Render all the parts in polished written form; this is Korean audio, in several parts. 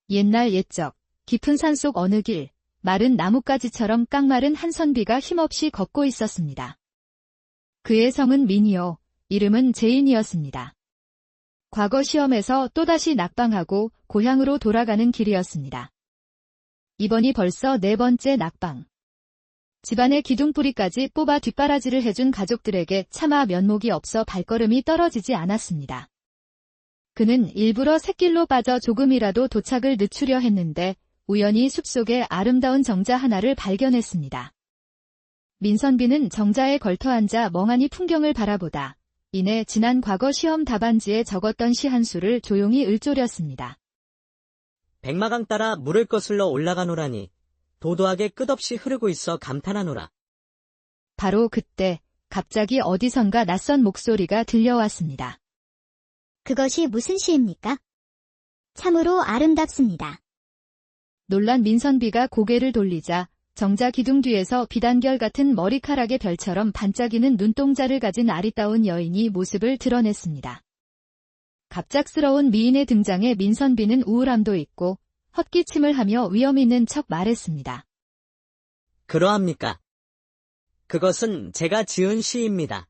옛날 옛적, 깊은 산속 어느 길, 마른 나뭇가지처럼 깡마른 한 선비가 힘없이 걷고 있었습니다. 그의 성은 민이요, 이름은 제인이었습니다. 과거 시험에서 또다시 낙방하고 고향으로 돌아가는 길이었습니다. 이번이 벌써 4번째 낙방. 집안의 기둥뿌리까지 뽑아 뒷바라지를 해준 가족들에게 차마 면목이 없어 발걸음이 떨어지지 않았습니다. 그는 일부러 샛길로 빠져 조금이라도 도착을 늦추려 했는데 우연히 숲속에 아름다운 정자 하나를 발견했습니다. 민선비는 정자에 걸터앉아 멍하니 풍경을 바라보다 이내 지난 과거 시험 답안지에 적었던 시 한 수를 조용히 읊조렸습니다. 백마강 따라 물을 거슬러 올라가노라니 도도하게 끝없이 흐르고 있어 감탄하노라. 바로 그때 갑자기 어디선가 낯선 목소리가 들려왔습니다. 그것이 무슨 시입니까? 참으로 아름답습니다. 놀란 민선비가 고개를 돌리자 정자 기둥 뒤에서 비단결 같은 머리카락의 별처럼 반짝이는 눈동자를 가진 아리따운 여인이 모습을 드러냈습니다. 갑작스러운 미인의 등장에 민선비는 우울함도 있고 헛기침을 하며 위험 있는 척 말했습니다. 그러합니까? 그것은 제가 지은 시입니다.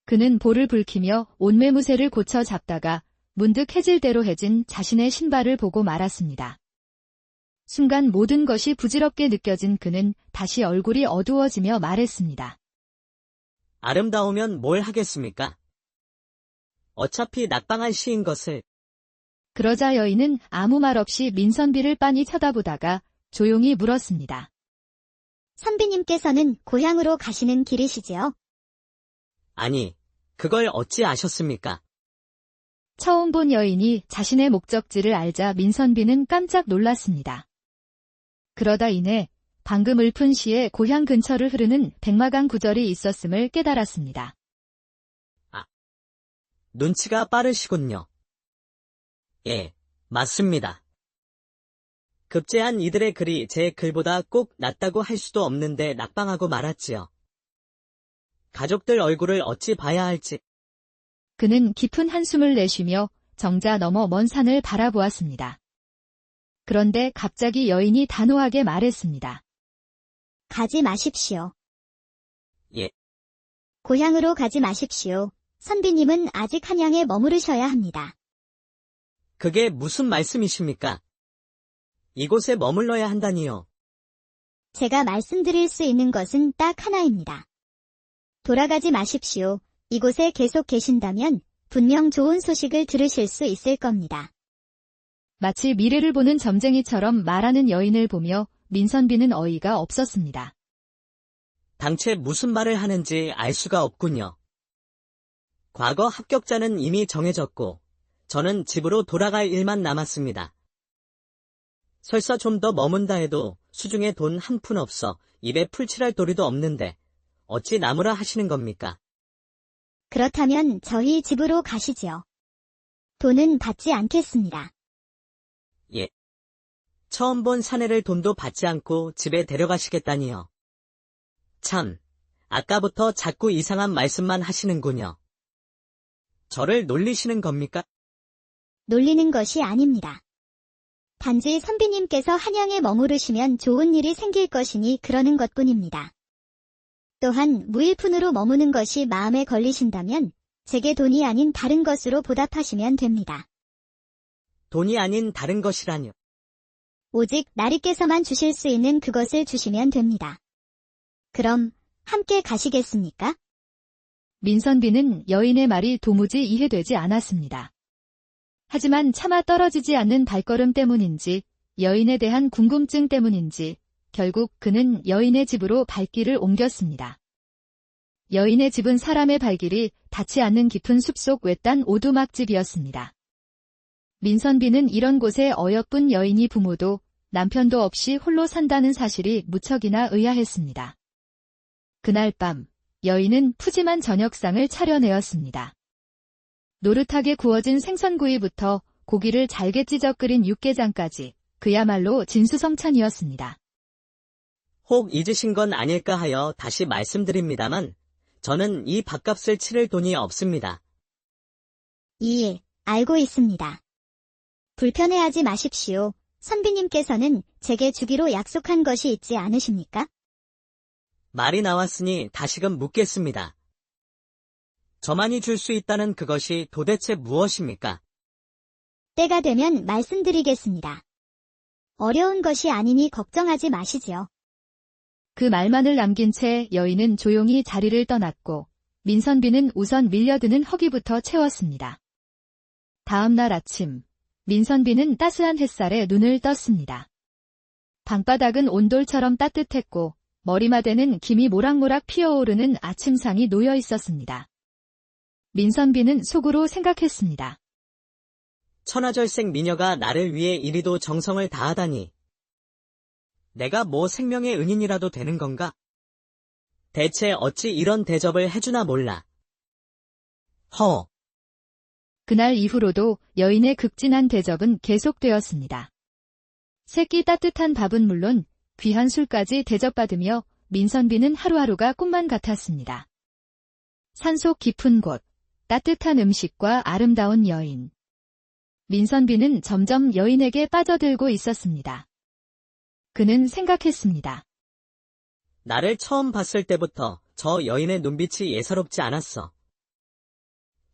그는 볼을 붉히며 옷매무새를 고쳐 잡다가 문득 해질대로 해진 자신의 신발을 보고 말았습니다. 순간 모든 것이 부질없게 느껴진 그는 다시 얼굴이 어두워지며 말했습니다. 아름다우면 뭘 하겠습니까? 어차피 낙방한 시인 것을. 그러자 여인은 아무 말 없이 민선비를 빤히 쳐다보다가 조용히 물었습니다. 선비님께서는 고향으로 가시는 길이시지요? 아니, 그걸 어찌 아셨습니까? 처음 본 여인이 자신의 목적지를 알자 민선비는 깜짝 놀랐습니다. 그러다 이내 방금 읊은 시에 고향 근처를 흐르는 백마강 구절이 있었음을 깨달았습니다. 눈치가 빠르시군요. 예, 맞습니다. 급제한 이들의 글이 제 글보다 꼭 낫다고 할 수도 없는데 낙방하고 말았지요. 가족들 얼굴을 어찌 봐야 할지. 그는 깊은 한숨을 내쉬며 정자 너머 먼 산을 바라보았습니다. 그런데 갑자기 여인이 단호하게 말했습니다. 가지 마십시오. 예. 고향으로 가지 마십시오. 선비님은 아직 한양에 머무르셔야 합니다. 그게 무슨 말씀이십니까? 이곳에 머물러야 한다니요. 제가 말씀드릴 수 있는 것은 딱 하나입니다. 돌아가지 마십시오. 이곳에 계속 계신다면 분명 좋은 소식을 들으실 수 있을 겁니다. 마치 미래를 보는 점쟁이처럼 말하는 여인을 보며 민선비는 어이가 없었습니다. 당최 무슨 말을 하는지 알 수가 없군요. 과거 합격자는 이미 정해졌고 저는 집으로 돌아갈 일만 남았습니다. 설사 좀 더 머문다 해도 수중에 돈 한 푼 없어 입에 풀칠할 도리도 없는데 어찌 나무라 하시는 겁니까? 그렇다면 저희 집으로 가시지요. 돈은 받지 않겠습니다. 예. 처음 본 사내를 돈도 받지 않고 집에 데려가시겠다니요. 참, 아까부터 자꾸 이상한 말씀만 하시는군요. 저를 놀리시는 겁니까? 놀리는 것이 아닙니다. 단지 선비님께서 한양에 머무르시면 좋은 일이 생길 것이니 그러는 것뿐입니다. 또한 무일푼으로 머무는 것이 마음에 걸리신다면 제게 돈이 아닌 다른 것으로 보답하시면 됩니다. 돈이 아닌 다른 것이라뇨. 오직 나리께서만 주실 수 있는 그것을 주시면 됩니다. 그럼 함께 가시겠습니까? 민선비는 여인의 말이 도무지 이해되지 않았습니다. 하지만 차마 떨어지지 않는 발걸음 때문인지 여인에 대한 궁금증 때문인지 결국 그는 여인의 집으로 발길을 옮겼습니다. 여인의 집은 사람의 발길이 닿지 않는 깊은 숲속 외딴 오두막집이었습니다. 민선비는 이런 곳에 어여쁜 여인이 부모도 남편도 없이 홀로 산다는 사실이 무척이나 의아했습니다. 그날 밤 여인은 푸짐한 저녁상을 차려내었습니다. 노릇하게 구워진 생선구이부터 고기를 잘게 찢어 끓인 육개장까지 그야말로 진수성찬이었습니다. 혹 잊으신 건 아닐까 하여 다시 말씀드립니다만 저는 이 밥값을 치를 돈이 없습니다. 예, 알고 있습니다. 불편해하지 마십시오. 선비님께서는 제게 주기로 약속한 것이 있지 않으십니까? 말이 나왔으니 다시금 묻겠습니다. 저만이 줄 수 있다는 그것이 도대체 무엇입니까? 때가 되면 말씀드리겠습니다. 어려운 것이 아니니 걱정하지 마시지요. 그 말만을 남긴 채 여인은 조용히 자리를 떠났고 민선비는 우선 밀려드는 허기부터 채웠습니다. 다음 날 아침, 민선비는 따스한 햇살에 눈을 떴습니다. 방바닥은 온돌처럼 따뜻했고 머리맡에는 김이 모락모락 피어오르는 아침상이 놓여 있었습니다. 민선비는 속으로 생각했습니다. 천하절생 미녀가 나를 위해 이리도 정성을 다하다니. 내가 뭐 생명의 은인이라도 되는 건가? 대체 어찌 이런 대접을 해주나 몰라. 그날 이후로도 여인의 극진한 대접은 계속되었습니다. 새끼 따뜻한 밥은 물론 귀한 술까지 대접받으며 민선비는 하루하루가 꿈만 같았습니다. 산속 깊은 곳, 따뜻한 음식과 아름다운 여인. 민선비는 점점 여인에게 빠져들고 있었습니다. 그는 생각했습니다. 나를 처음 봤을 때부터 저 여인의 눈빛이 예사롭지 않았어.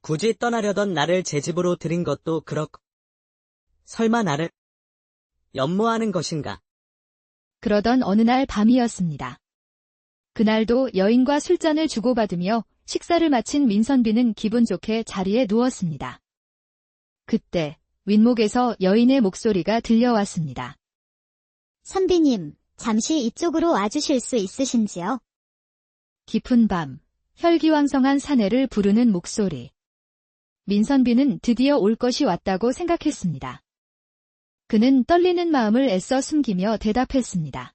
굳이 떠나려던 나를 제 집으로 들인 것도 그렇고. 설마 나를 연모하는 것인가? 그러던 어느 날 밤이었습니다. 그날도 여인과 술잔을 주고받으며 식사를 마친 민선비는 기분 좋게 자리에 누웠습니다. 그때 윗목에서 여인의 목소리가 들려왔습니다. 선비님, 잠시 이쪽으로 와주실 수 있으신지요? 깊은 밤, 혈기왕성한 사내를 부르는 목소리. 민선비는 드디어 올 것이 왔다고 생각했습니다. 그는 떨리는 마음을 애써 숨기며 대답했습니다.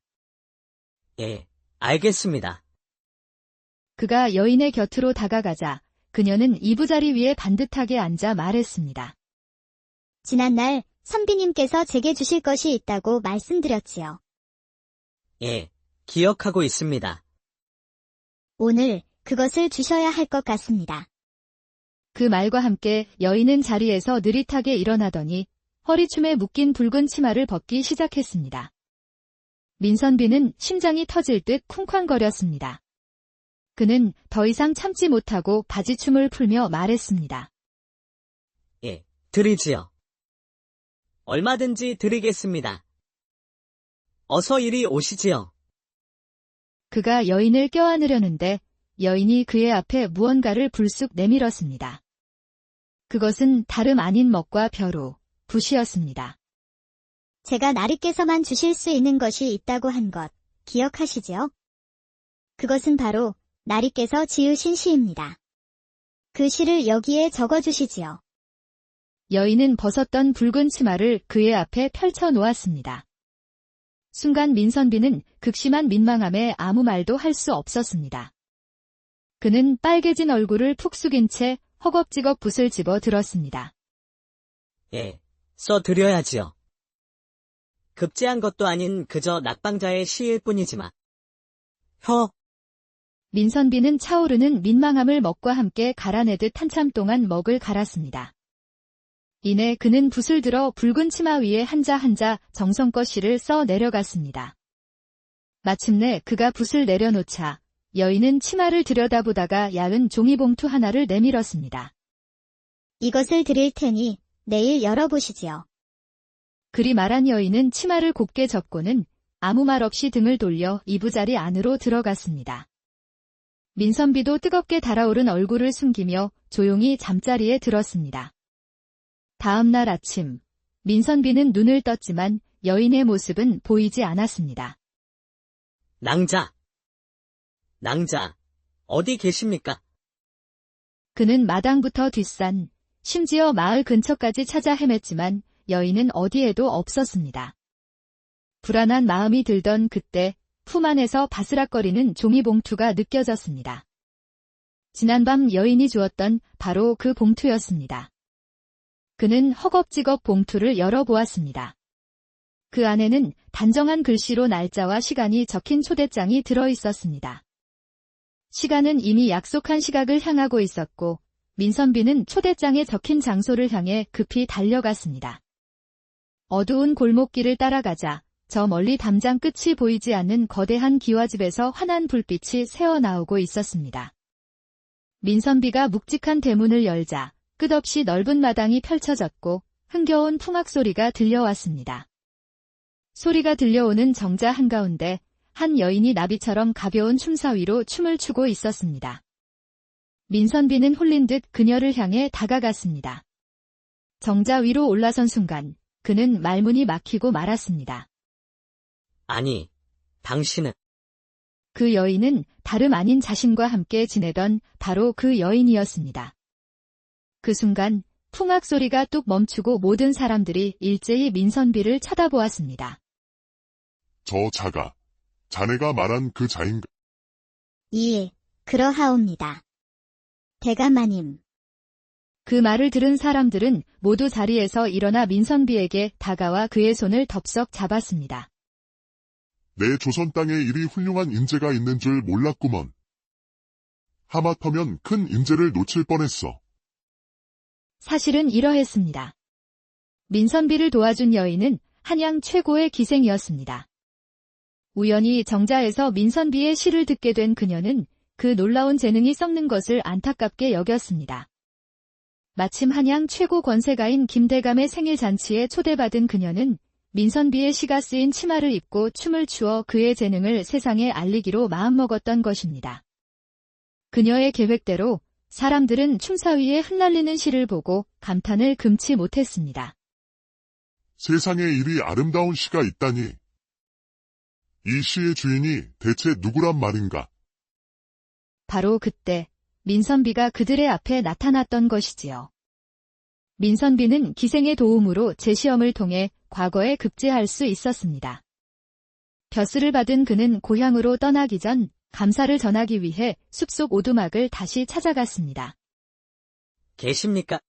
예, 알겠습니다. 그가 여인의 곁으로 다가가자 그녀는 이부자리 위에 반듯하게 앉아 말했습니다. 지난날 선비님께서 제게 주실 것이 있다고 말씀드렸지요. 예, 기억하고 있습니다. 오늘 그것을 주셔야 할 것 같습니다. 그 말과 함께 여인은 자리에서 느릿하게 일어나더니 허리춤에 묶인 붉은 치마를 벗기 시작했습니다. 민선비는 심장이 터질 듯 쿵쾅거렸습니다. 그는 더 이상 참지 못하고 바지춤을 풀며 말했습니다. 예, 드리지요. 얼마든지 드리겠습니다. 어서 이리 오시지요. 그가 여인을 껴안으려는데 여인이 그의 앞에 무언가를 불쑥 내밀었습니다. 그것은 다름 아닌 먹과 벼루, 붓이었습니다. 제가 나리께서만 주실 수 있는 것이 있다고 한 것 기억하시지요? 그것은 바로 나리께서 지으신 시입니다. 그 시를 여기에 적어주시지요. 여인은 벗었던 붉은 치마를 그의 앞에 펼쳐 놓았습니다. 순간 민선비는 극심한 민망함에 아무 말도 할 수 없었습니다. 그는 빨개진 얼굴을 푹 숙인 채 허겁지겁 붓을 집어 들었습니다. 예, 써드려야지요. 급제한 것도 아닌 그저 낙방자의 시일 뿐이지만. 민선비는 차오르는 민망함을 먹과 함께 갈아내듯 한참 동안 먹을 갈았습니다. 이내 그는 붓을 들어 붉은 치마 위에 한자 한자 정성껏 시를 써 내려갔습니다. 마침내 그가 붓을 내려놓자 여인은 치마를 들여다보다가 얇은 종이봉투 하나를 내밀었습니다. 이것을 드릴 테니 내일 열어보시지요. 그리 말한 여인은 치마를 곱게 접고는 아무 말 없이 등을 돌려 이부자리 안으로 들어갔습니다. 민선비도 뜨겁게 달아오른 얼굴을 숨기며 조용히 잠자리에 들었습니다. 다음 날 아침, 민선비는 눈을 떴지만 여인의 모습은 보이지 않았습니다. 낭자, 어디 계십니까? 그는 마당부터 뒷산, 심지어 마을 근처까지 찾아 헤맸지만 여인은 어디에도 없었습니다. 불안한 마음이 들던 그때 품 안에서 바스락거리는 종이봉투가 느껴졌습니다. 지난밤 여인이 주었던 바로 그 봉투였습니다. 그는 허겁지겁 봉투를 열어보았습니다. 그 안에는 단정한 글씨로 날짜와 시간이 적힌 초대장이 들어있었습니다. 시간은 이미 약속한 시각을 향하고 있었고 민선비는 초대장에 적힌 장소를 향해 급히 달려갔습니다. 어두운 골목길을 따라가자 저 멀리 담장 끝이 보이지 않는 거대한 기와집에서 환한 불빛이 새어나오고 있었습니다. 민선비가 묵직한 대문을 열자 끝없이 넓은 마당이 펼쳐졌고 흥겨운 풍악 소리가 들려왔습니다. 소리가 들려오는 정자 한가운데 한 여인이 나비처럼 가벼운 춤사위로 춤을 추고 있었습니다. 민선비는 홀린 듯 그녀를 향해 다가갔습니다. 정자 위로 올라선 순간 그는 말문이 막히고 말았습니다. 아니, 당신은 그 여인은 다름 아닌 자신과 함께 지내던 바로 그 여인이었습니다. 그 순간 풍악 소리가 뚝 멈추고 모든 사람들이 일제히 민선비를 쳐다보았습니다. 저 자가, 자네가 말한 그 자인가? 예, 그러하옵니다. 대감마님. 그 말을 들은 사람들은 모두 자리에서 일어나 민선비에게 다가와 그의 손을 덥석 잡았습니다. 내 조선 땅에 이리 훌륭한 인재가 있는 줄 몰랐구먼. 하마터면 큰 인재를 놓칠 뻔했어. 사실은 이러했습니다. 민선비를 도와준 여인은 한양 최고의 기생이었습니다. 우연히 정자에서 민선비의 시를 듣게 된 그녀는 그 놀라운 재능이 썩는 것을 안타깝게 여겼습니다. 마침 한양 최고 권세가인 김대감의 생일 잔치에 초대받은 그녀는 민선비의 시가 쓰인 치마를 입고 춤을 추어 그의 재능을 세상에 알리기로 마음먹었던 것입니다. 그녀의 계획대로 사람들은 춤사위에 흩날리는 시를 보고 감탄을 금치 못했습니다. 세상에 이리 아름다운 시가 있다니. 이 시의 주인이 대체 누구란 말인가? 바로 그때 민선비가 그들의 앞에 나타났던 것이지요. 민선비는 기생의 도움으로 재시험을 통해 과거에 급제할 수 있었습니다. 벼슬을 받은 그는 고향으로 떠나기 전 감사를 전하기 위해 숲속 오두막을 다시 찾아갔습니다. 계십니까?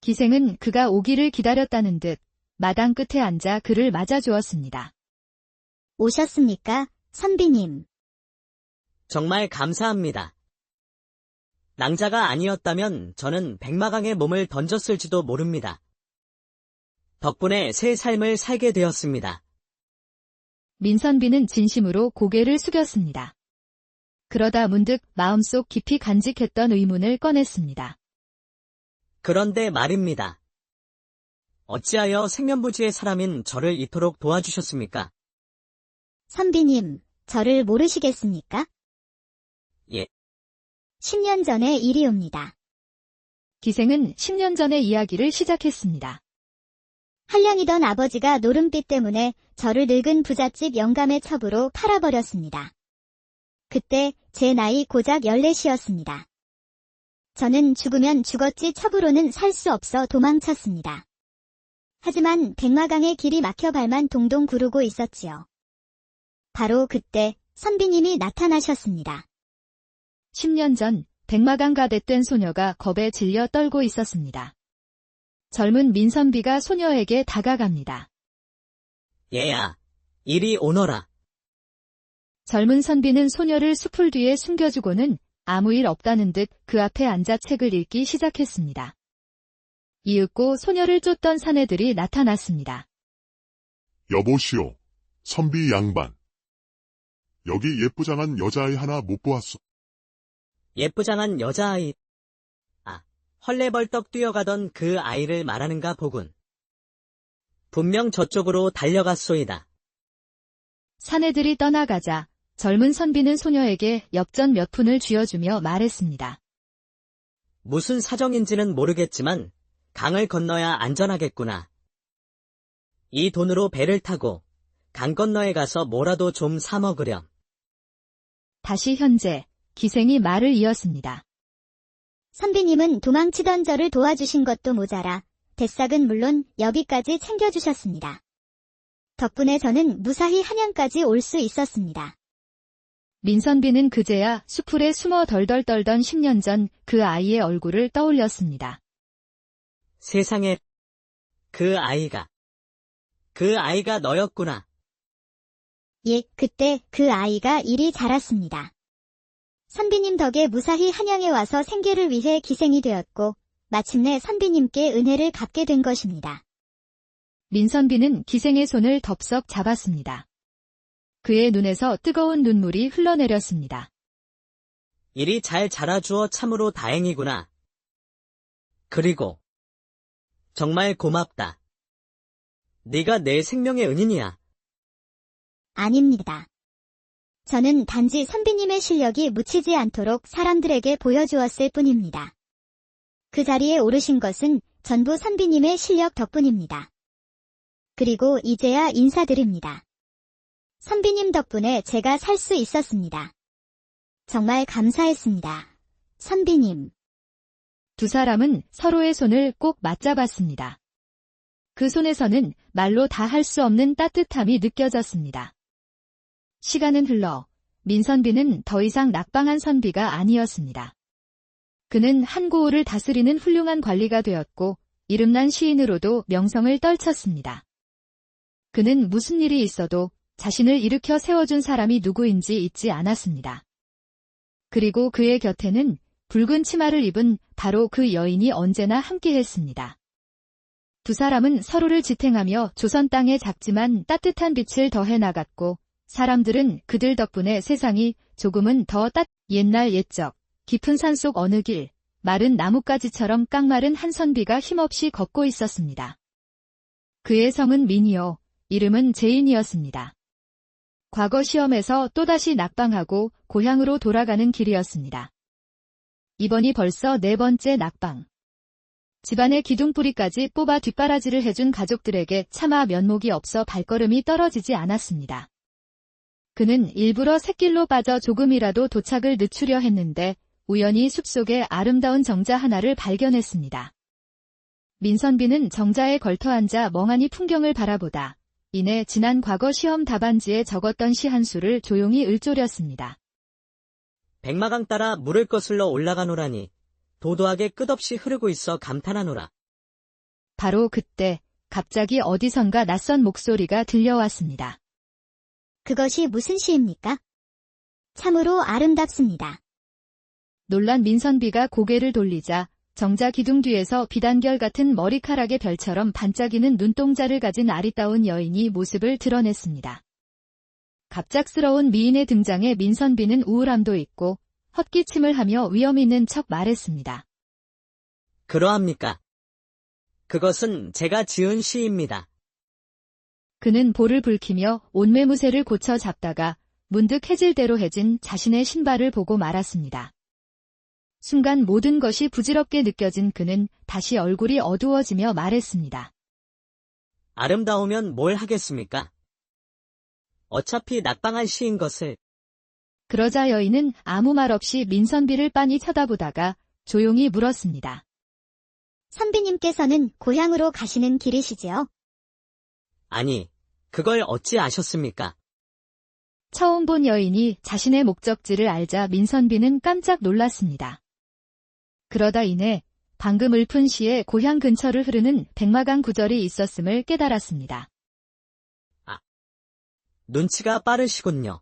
기생은 그가 오기를 기다렸다는 듯 마당 끝에 앉아 그를 맞아주었습니다. 오셨습니까, 선비님? 정말 감사합니다. 낭자가 아니었다면 저는 백마강에 몸을 던졌을지도 모릅니다. 덕분에 새 삶을 살게 되었습니다. 민선비는 진심으로 고개를 숙였습니다. 그러다 문득 마음속 깊이 간직했던 의문을 꺼냈습니다. 그런데 말입니다. 어찌하여 생면부지의 사람인 저를 이토록 도와주셨습니까? 선비님, 저를 모르시겠습니까? 예. 10년 전의 일이옵니다. 기생은 10년 전의 이야기를 시작했습니다. 한량이던 아버지가 노름빛 때문에 저를 늙은 부잣집 영감의 첩으로 팔아버렸습니다. 그때 제 나이 고작 14이었습니다. 저는 죽으면 죽었지 첩으로는 살 수 없어 도망쳤습니다. 하지만 백마강의 길이 막혀 발만 동동 구르고 있었지요. 바로 그때 선비님이 나타나셨습니다. 10년 전 백마강 가댓된 소녀가 겁에 질려 떨고 있었습니다. 젊은 민선비가 소녀에게 다가갑니다. 얘야, 이리 오너라. 젊은 선비는 소녀를 수풀 뒤에 숨겨주고는 아무 일 없다는 듯 그 앞에 앉아 책을 읽기 시작했습니다. 이윽고 소녀를 쫓던 사내들이 나타났습니다. 여보시오, 선비 양반. 여기 예쁘장한 여자아이 하나 못 보았소. 예쁘장한 여자아이. 아, 헐레벌떡 뛰어가던 그 아이를 말하는가 보군. 분명 저쪽으로 달려갔소이다. 사내들이 떠나가자 젊은 선비는 소녀에게 엽전 몇 푼을 쥐어주며 말했습니다. 무슨 사정인지는 모르겠지만 강을 건너야 안전하겠구나. 이 돈으로 배를 타고 강 건너에 가서 뭐라도 좀 사 먹으렴. 다시 현재 기생이 말을 이었습니다. 선비님은 도망치던 저를 도와주신 것도 모자라 대싹은 물론 여기까지 챙겨주셨습니다. 덕분에 저는 무사히 한양까지 올 수 있었습니다. 민선비는 그제야 수풀에 숨어 덜덜 떨던 10년 전 그 아이의 얼굴을 떠올렸습니다. 세상에, 그 아이가 너였구나. 예, 그때 그 아이가 이리 자랐습니다. 선비님 덕에 무사히 한양에 와서 생계를 위해 기생이 되었고 마침내 선비님께 은혜를 갚게 된 것입니다. 민선비는 기생의 손을 덥석 잡았습니다. 그의 눈에서 뜨거운 눈물이 흘러내렸습니다. 일이 잘 자라주어 참으로 다행이구나. 그리고 정말 고맙다. 네가 내 생명의 은인이야. 아닙니다. 저는 단지 선비님의 실력이 묻히지 않도록 사람들에게 보여주었을 뿐입니다. 그 자리에 오르신 것은 전부 선비님의 실력 덕분입니다. 그리고 이제야 인사드립니다. 선비님 덕분에 제가 살 수 있었습니다. 정말 감사했습니다. 선비님. 두 사람은 서로의 손을 꼭 맞잡았습니다. 그 손에서는 말로 다 할 수 없는 따뜻함이 느껴졌습니다. 시간은 흘러 민선비는 더 이상 낙방한 선비가 아니었습니다. 그는 한 고을을 다스리는 훌륭한 관리가 되었고 이름난 시인으로도 명성을 떨쳤습니다. 그는 무슨 일이 있어도 자신을 일으켜 세워준 사람이 누구인지 잊지 않았습니다. 그리고 그의 곁에는 붉은 치마를 입은 바로 그 여인이 언제나 함께했습니다. 두 사람은 서로를 지탱하며 조선 땅의 작지만 따뜻한 빛을 더해 나갔고 사람들은 그들 덕분에 세상이 조금은 더 옛날 옛적 깊은 산속 어느 길 마른 나뭇가지처럼 깡마른 한 선비가 힘없이 걷고 있었습니다. 그의 성은 민이요 이름은 제인이었습니다. 과거 시험에서 또다시 낙방하고 고향으로 돌아가는 길이었습니다. 이번이 벌써 4번째 낙방. 집안의 기둥뿌리까지 뽑아 뒷바라지를 해준 가족들에게 차마 면목이 없어 발걸음이 떨어지지 않았습니다. 그는 일부러 샛길로 빠져 조금이라도 도착을 늦추려 했는데 우연히 숲속에 아름다운 정자 하나를 발견했습니다. 민선비는 정자에 걸터앉아 멍하니 풍경을 바라보다 이내 지난 과거 시험 답안지에 적었던 시 한 수를 조용히 읊조렸습니다. 백마강 따라 물을 거슬러 올라가노라니 도도하게 끝없이 흐르고 있어 감탄하노라. 바로 그때 갑자기 어디선가 낯선 목소리가 들려왔습니다. 그것이 무슨 시입니까? 참으로 아름답습니다. 놀란 민선비가 고개를 돌리자 정자 기둥 뒤에서 비단결 같은 머리카락의 별처럼 반짝이는 눈동자를 가진 아리따운 여인이 모습을 드러냈습니다. 갑작스러운 미인의 등장에 민선비는 우울함도 있고 헛기침을 하며 위험 있는 척 말했습니다. 그러합니까? 그것은 제가 지은 시입니다. 그는 볼을 붉히며 옷매무새를 고쳐 잡다가 문득 해질대로 해진 자신의 신발을 보고 말았습니다. 순간 모든 것이 부질없게 느껴진 그는 다시 얼굴이 어두워지며 말했습니다. 아름다우면 뭘 하겠습니까? 어차피 낙방한 시인 것을. 그러자 여인은 아무 말 없이 민선비를 빤히 쳐다보다가 조용히 물었습니다. 선비님께서는 고향으로 가시는 길이시지요? 아니, 그걸 어찌 아셨습니까? 처음 본 여인이 자신의 목적지를 알자 민선비는 깜짝 놀랐습니다. 그러다 이내 방금 읊은 시에 고향 근처를 흐르는 백마강 구절이 있었음을 깨달았습니다. 눈치가 빠르시군요.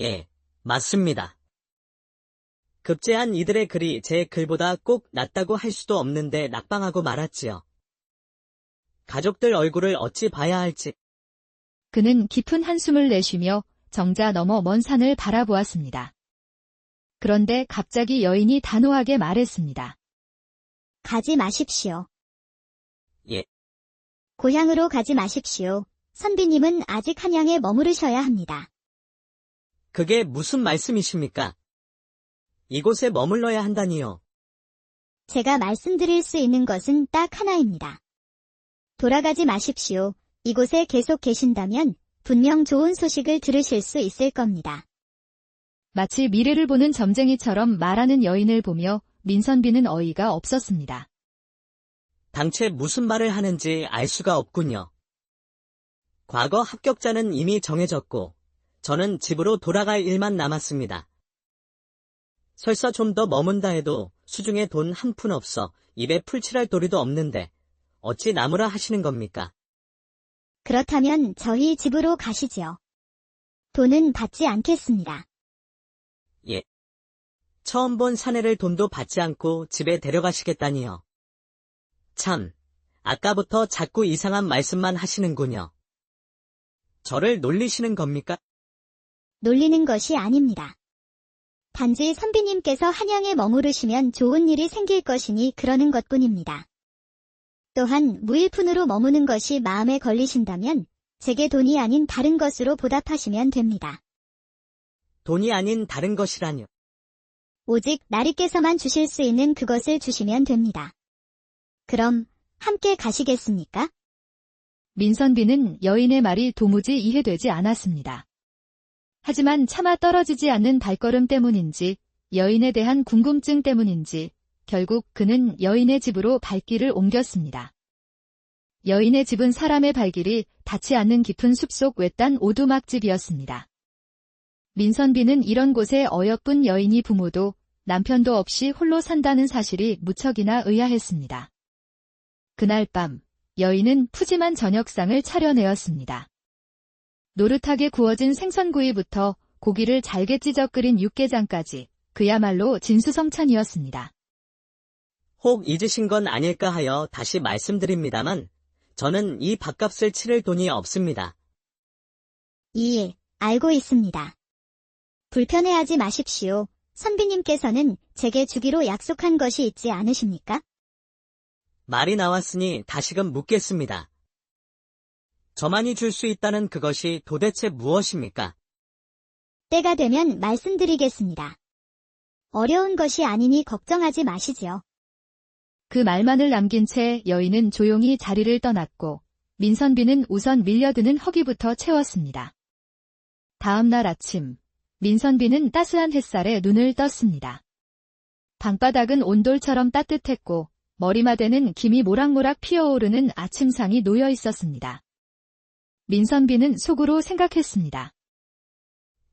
예, 맞습니다. 급제한 이들의 글이 제 글보다 꼭 낫다고 할 수도 없는데 낙방하고 말았지요. 가족들 얼굴을 어찌 봐야 할지. 그는 깊은 한숨을 내쉬며 정자 너머 먼 산을 바라보았습니다. 그런데 갑자기 여인이 단호하게 말했습니다. 가지 마십시오. 예. 고향으로 가지 마십시오. 선비님은 아직 한양에 머무르셔야 합니다. 그게 무슨 말씀이십니까? 이곳에 머물러야 한다니요. 제가 말씀드릴 수 있는 것은 딱 하나입니다. 돌아가지 마십시오. 이곳에 계속 계신다면 분명 좋은 소식을 들으실 수 있을 겁니다. 마치 미래를 보는 점쟁이처럼 말하는 여인을 보며 민선비는 어이가 없었습니다. 당최 무슨 말을 하는지 알 수가 없군요. 과거 합격자는 이미 정해졌고 저는 집으로 돌아갈 일만 남았습니다. 설사 좀 더 머문다 해도 수중에 돈 한 푼 없어 입에 풀칠할 도리도 없는데 어찌 나무라 하시는 겁니까? 그렇다면 저희 집으로 가시지요. 돈은 받지 않겠습니다. 예. 처음 본 사내를 돈도 받지 않고 집에 데려가시겠다니요. 참, 아까부터 자꾸 이상한 말씀만 하시는군요. 저를 놀리시는 겁니까? 놀리는 것이 아닙니다. 단지 선비님께서 한양에 머무르시면 좋은 일이 생길 것이니 그러는 것뿐입니다. 또한 무일푼으로 머무는 것이 마음에 걸리신다면 제게 돈이 아닌 다른 것으로 보답하시면 됩니다. 돈이 아닌 다른 것이라뇨. 오직 나리께서만 주실 수 있는 그것을 주시면 됩니다. 그럼 함께 가시겠습니까? 민선비는 여인의 말이 도무지 이해되지 않았습니다. 하지만 차마 떨어지지 않는 발걸음 때문인지 여인에 대한 궁금증 때문인지 결국 그는 여인의 집으로 발길을 옮겼습니다. 여인의 집은 사람의 발길이 닿지 않는 깊은 숲속 외딴 오두막집이었습니다. 민선비는 이런 곳에 어여쁜 여인이 부모도 남편도 없이 홀로 산다는 사실이 무척이나 의아했습니다. 그날 밤 여인은 푸짐한 저녁상을 차려내었습니다. 노릇하게 구워진 생선구이부터 고기를 잘게 찢어 끓인 육개장까지 그야말로 진수성찬이었습니다. 혹 잊으신 건 아닐까 하여 다시 말씀드립니다만 저는 이 밥값을 치를 돈이 없습니다. 예, 알고 있습니다. 불편해하지 마십시오. 선비님께서는 제게 주기로 약속한 것이 있지 않으십니까? 말이 나왔으니 다시금 묻겠습니다. 저만이 줄 수 있다는 그것이 도대체 무엇입니까? 때가 되면 말씀드리겠습니다. 어려운 것이 아니니 걱정하지 마시지요. 그 말만을 남긴 채 여인은 조용히 자리를 떠났고 민선비는 우선 밀려드는 허기부터 채웠습니다. 다음 날 아침, 민선비는 따스한 햇살에 눈을 떴습니다. 방바닥은 온돌처럼 따뜻했고 머리맡에는 김이 모락모락 피어오르는 아침상이 놓여 있었습니다. 민선비는 속으로 생각했습니다.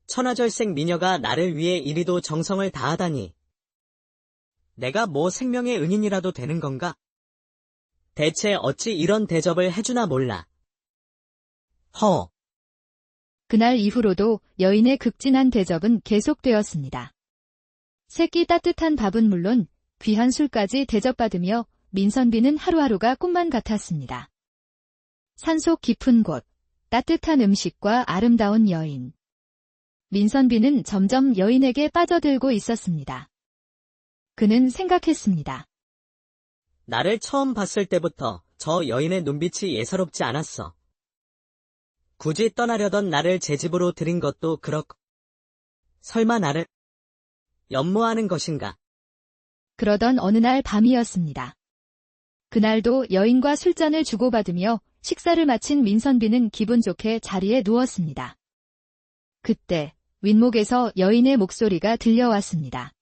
천하절색 미녀가 나를 위해 이리도 정성을 다하다니. 내가 뭐 생명의 은인이라도 되는 건가? 대체 어찌 이런 대접을 해주나 몰라. 그날 이후로도 여인의 극진한 대접은 계속되었습니다. 새끼 따뜻한 밥은 물론 귀한 술까지 대접받으며 민선비는 하루하루가 꿈만 같았습니다. 산속 깊은 곳, 따뜻한 음식과 아름다운 여인. 민선비는 점점 여인에게 빠져들고 있었습니다. 그는 생각했습니다. 나를 처음 봤을 때부터 저 여인의 눈빛이 예사롭지 않았어. 굳이 떠나려던 나를 제 집으로 들인 것도 그렇고. 설마 나를 연모하는 것인가? 그러던 어느 날 밤이었습니다. 그날도 여인과 술잔을 주고받으며 식사를 마친 민선비는 기분 좋게 자리에 누웠습니다. 그때 윗목에서 여인의 목소리가 들려왔습니다.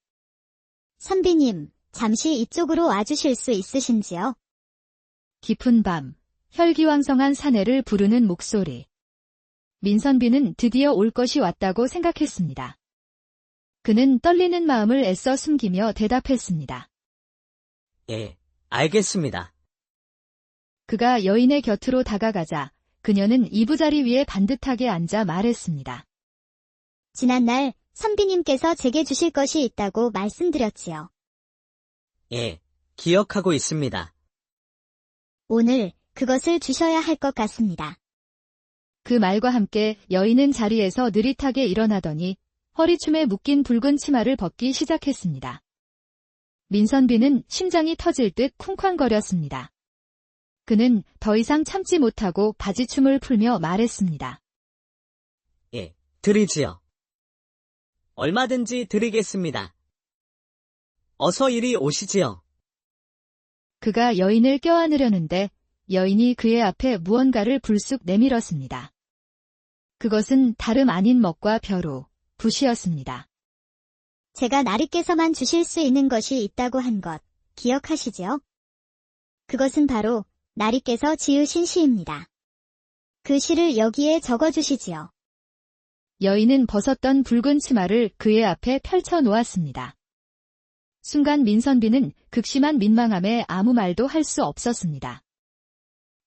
선비님, 잠시 이쪽으로 와주실 수 있으신지요? 깊은 밤, 혈기왕성한 사내를 부르는 목소리. 민선비는 드디어 올 것이 왔다고 생각했습니다. 그는 떨리는 마음을 애써 숨기며 대답했습니다. 예, 알겠습니다. 그가 여인의 곁으로 다가가자 그녀는 이부자리 위에 반듯하게 앉아 말했습니다. 지난날 선비님께서 제게 주실 것이 있다고 말씀드렸지요. 예, 기억하고 있습니다. 오늘 그것을 주셔야 할 것 같습니다. 그 말과 함께 여인은 자리에서 느릿하게 일어나더니 허리춤에 묶인 붉은 치마를 벗기 시작했습니다. 민선비는 심장이 터질 듯 쿵쾅거렸습니다. 그는 더 이상 참지 못하고 바지춤을 풀며 말했습니다. 예, 드리지요. 얼마든지 드리겠습니다. 어서 이리 오시지요. 그가 여인을 껴안으려는데 여인이 그의 앞에 무언가를 불쑥 내밀었습니다. 그것은 다름 아닌 먹과 벼루, 붓이었습니다. 제가 나리께서만 주실 수 있는 것이 있다고 한 것 기억하시지요? 그것은 바로 나리께서 지으신 시입니다. 그 시를 여기에 적어주시지요. 여인은 벗었던 붉은 치마를 그의 앞에 펼쳐 놓았습니다. 순간 민선비는 극심한 민망함에 아무 말도 할 수 없었습니다.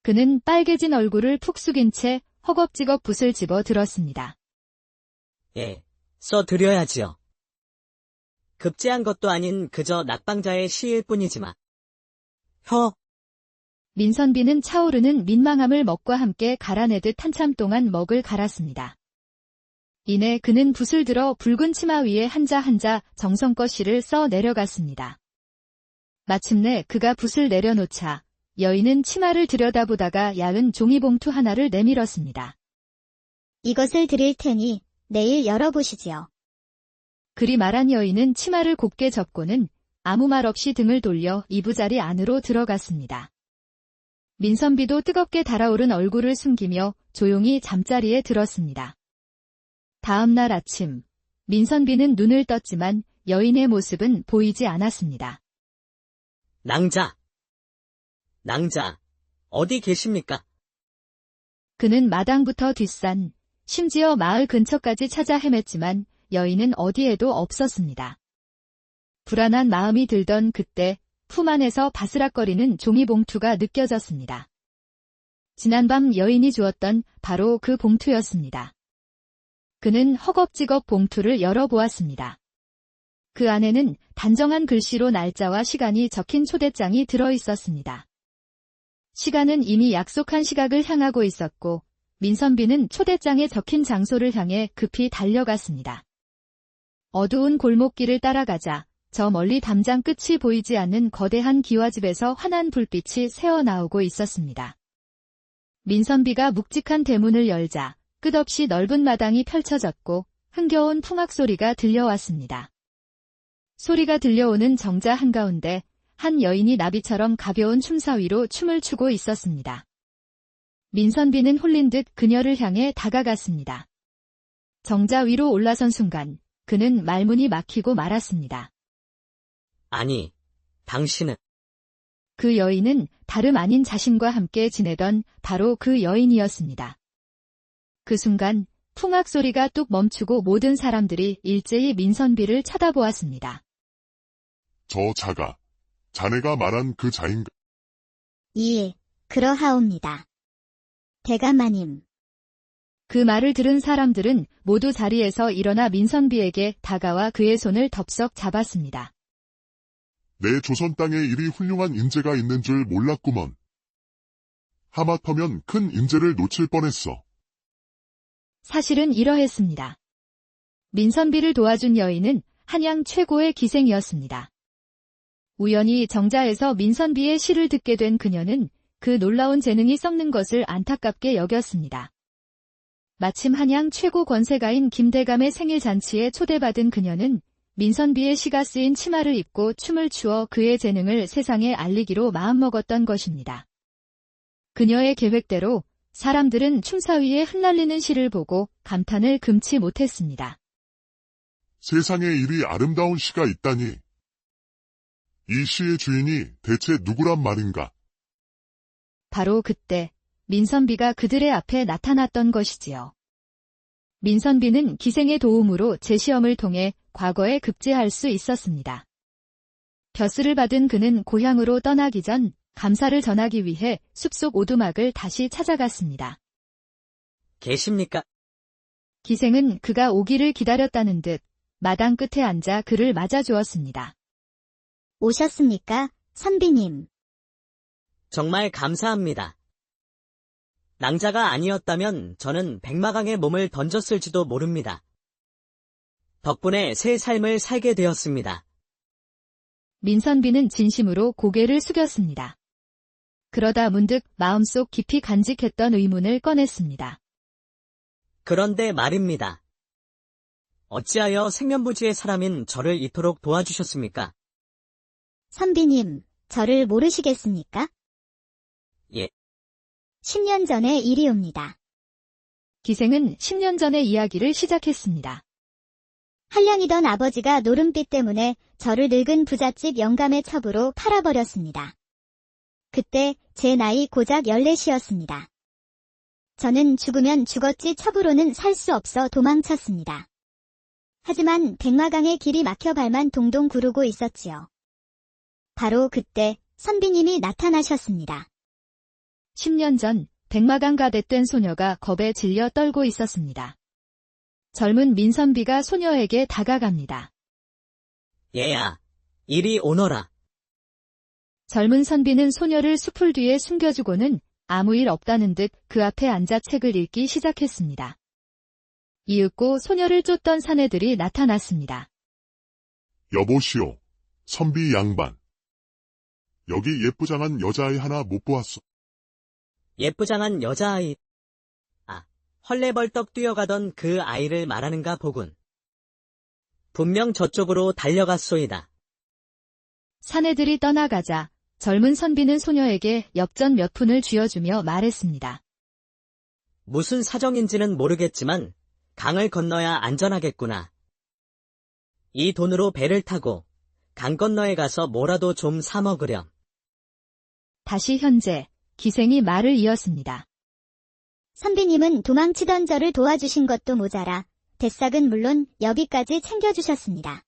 그는 빨개진 얼굴을 푹 숙인 채 허겁지겁 붓을 집어 들었습니다. 예, 써드려야지요. 급제한 것도 아닌 그저 낙방자의 시일 뿐이지만. 민선비는 차오르는 민망함을 먹과 함께 갈아내듯 한참 동안 먹을 갈았습니다. 이내 그는 붓을 들어 붉은 치마 위에 한자 한자 정성껏 시를 써 내려갔습니다. 마침내 그가 붓을 내려놓자 여인은 치마를 들여다보다가 얇은 종이봉투 하나를 내밀었습니다. 이것을 드릴 테니 내일 열어보시지요. 그리 말한 여인은 치마를 곱게 접고는 아무 말 없이 등을 돌려 이부자리 안으로 들어갔습니다. 민선비도 뜨겁게 달아오른 얼굴을 숨기며 조용히 잠자리에 들었습니다. 다음 날 아침, 민선비는 눈을 떴지만 여인의 모습은 보이지 않았습니다. 낭자, 어디 계십니까? 그는 마당부터 뒷산, 심지어 마을 근처까지 찾아 헤맸지만 여인은 어디에도 없었습니다. 불안한 마음이 들던 그때 품 안에서 바스락거리는 종이봉투가 느껴졌습니다. 지난밤 여인이 주었던 바로 그 봉투였습니다. 그는 허겁지겁 봉투를 열어보았습니다. 그 안에는 단정한 글씨로 날짜와 시간이 적힌 초대장이 들어있었습니다. 시간은 이미 약속한 시각을 향하고 있었고 민선비는 초대장에 적힌 장소를 향해 급히 달려갔습니다. 어두운 골목길을 따라가자 저 멀리 담장 끝이 보이지 않는 거대한 기와집에서 환한 불빛이 새어나오고 있었습니다. 민선비가 묵직한 대문을 열자 끝없이 넓은 마당이 펼쳐졌고 흥겨운 풍악 소리가 들려왔습니다. 소리가 들려오는 정자 한가운데 한 여인이 나비처럼 가벼운 춤사위로 춤을 추고 있었습니다. 민선비는 홀린 듯 그녀를 향해 다가갔습니다. 정자 위로 올라선 순간 그는 말문이 막히고 말았습니다. 아니, 당신은 그 여인은 다름 아닌 자신과 함께 지내던 바로 그 여인이었습니다. 그 순간 풍악 소리가 뚝 멈추고 모든 사람들이 일제히 민선비를 쳐다보았습니다. 저 자가 자네가 말한 그 자인가? 예, 그러하옵니다. 대감마님. 그 말을 들은 사람들은 모두 자리에서 일어나 민선비에게 다가와 그의 손을 덥석 잡았습니다. 내 조선 땅에 이리 훌륭한 인재가 있는 줄 몰랐구먼. 하마터면 큰 인재를 놓칠 뻔했어. 사실은 이러했습니다. 민선비를 도와준 여인은 한양 최고의 기생이었습니다. 우연히 정자에서 민선비의 시를 듣게 된 그녀는 그 놀라운 재능이 썩는 것을 안타깝게 여겼습니다. 마침 한양 최고 권세가인 김대감의 생일 잔치에 초대받은 그녀는 민선비의 시가 쓰인 치마를 입고 춤을 추어 그의 재능을 세상에 알리기로 마음먹었던 것입니다. 그녀의 계획대로 사람들은 춤사위에 흩날리는 시를 보고 감탄을 금치 못했습니다. 세상에 이리 아름다운 시가 있다니. 이 시의 주인이 대체 누구란 말인가? 바로 그때 민선비가 그들의 앞에 나타났던 것이지요. 민선비는 기생의 도움으로 재시험을 통해 과거에 급제할 수 있었습니다. 벼슬을 받은 그는 고향으로 떠나기 전 감사를 전하기 위해 숲속 오두막을 다시 찾아갔습니다. 계십니까? 기생은 그가 오기를 기다렸다는 듯 마당 끝에 앉아 그를 맞아주었습니다. 오셨습니까, 선비님? 정말 감사합니다. 낭자가 아니었다면 저는 백마강에 몸을 던졌을지도 모릅니다. 덕분에 새 삶을 살게 되었습니다. 민선비는 진심으로 고개를 숙였습니다. 그러다 문득 마음속 깊이 간직했던 의문을 꺼냈습니다. 그런데 말입니다. 어찌하여 생면부지의 사람인 저를 이토록 도와주셨습니까? 선비님, 저를 모르시겠습니까? 예. 10년 전의 일이옵니다. 기생은 10년 전의 이야기를 시작했습니다. 한량이던 아버지가 노름빛 때문에 저를 늙은 부잣집 영감의 첩으로 팔아버렸습니다. 그때 제 나이 고작 14이었습니다. 저는 죽으면 죽었지 첩으로는 살 수 없어 도망쳤습니다. 하지만 백마강의 길이 막혀 발만 동동 구르고 있었지요. 바로 그때 선비님이 나타나셨습니다. 10년 전 백마강 가댓된 소녀가 겁에 질려 떨고 있었습니다. 젊은 민선비가 소녀에게 다가갑니다. 얘야, 이리 오너라. 젊은 선비는 소녀를 수풀 뒤에 숨겨주고는 아무 일 없다는 듯 그 앞에 앉아 책을 읽기 시작했습니다. 이윽고 소녀를 쫓던 사내들이 나타났습니다. 여보시오, 선비 양반. 여기 예쁘장한 여자아이 하나 못 보았소. 예쁘장한 여자아이. 아, 헐레벌떡 뛰어가던 그 아이를 말하는가 보군. 분명 저쪽으로 달려갔소이다. 사내들이 떠나가자 젊은 선비는 소녀에게 엽전 몇 푼을 쥐어주며 말했습니다. 무슨 사정인지는 모르겠지만 강을 건너야 안전하겠구나. 이 돈으로 배를 타고 강 건너에 가서 뭐라도 좀 사 먹으렴. 다시 현재 기생이 말을 이었습니다. 선비님은 도망치던 저를 도와주신 것도 모자라 대싹은 물론 여기까지 챙겨주셨습니다.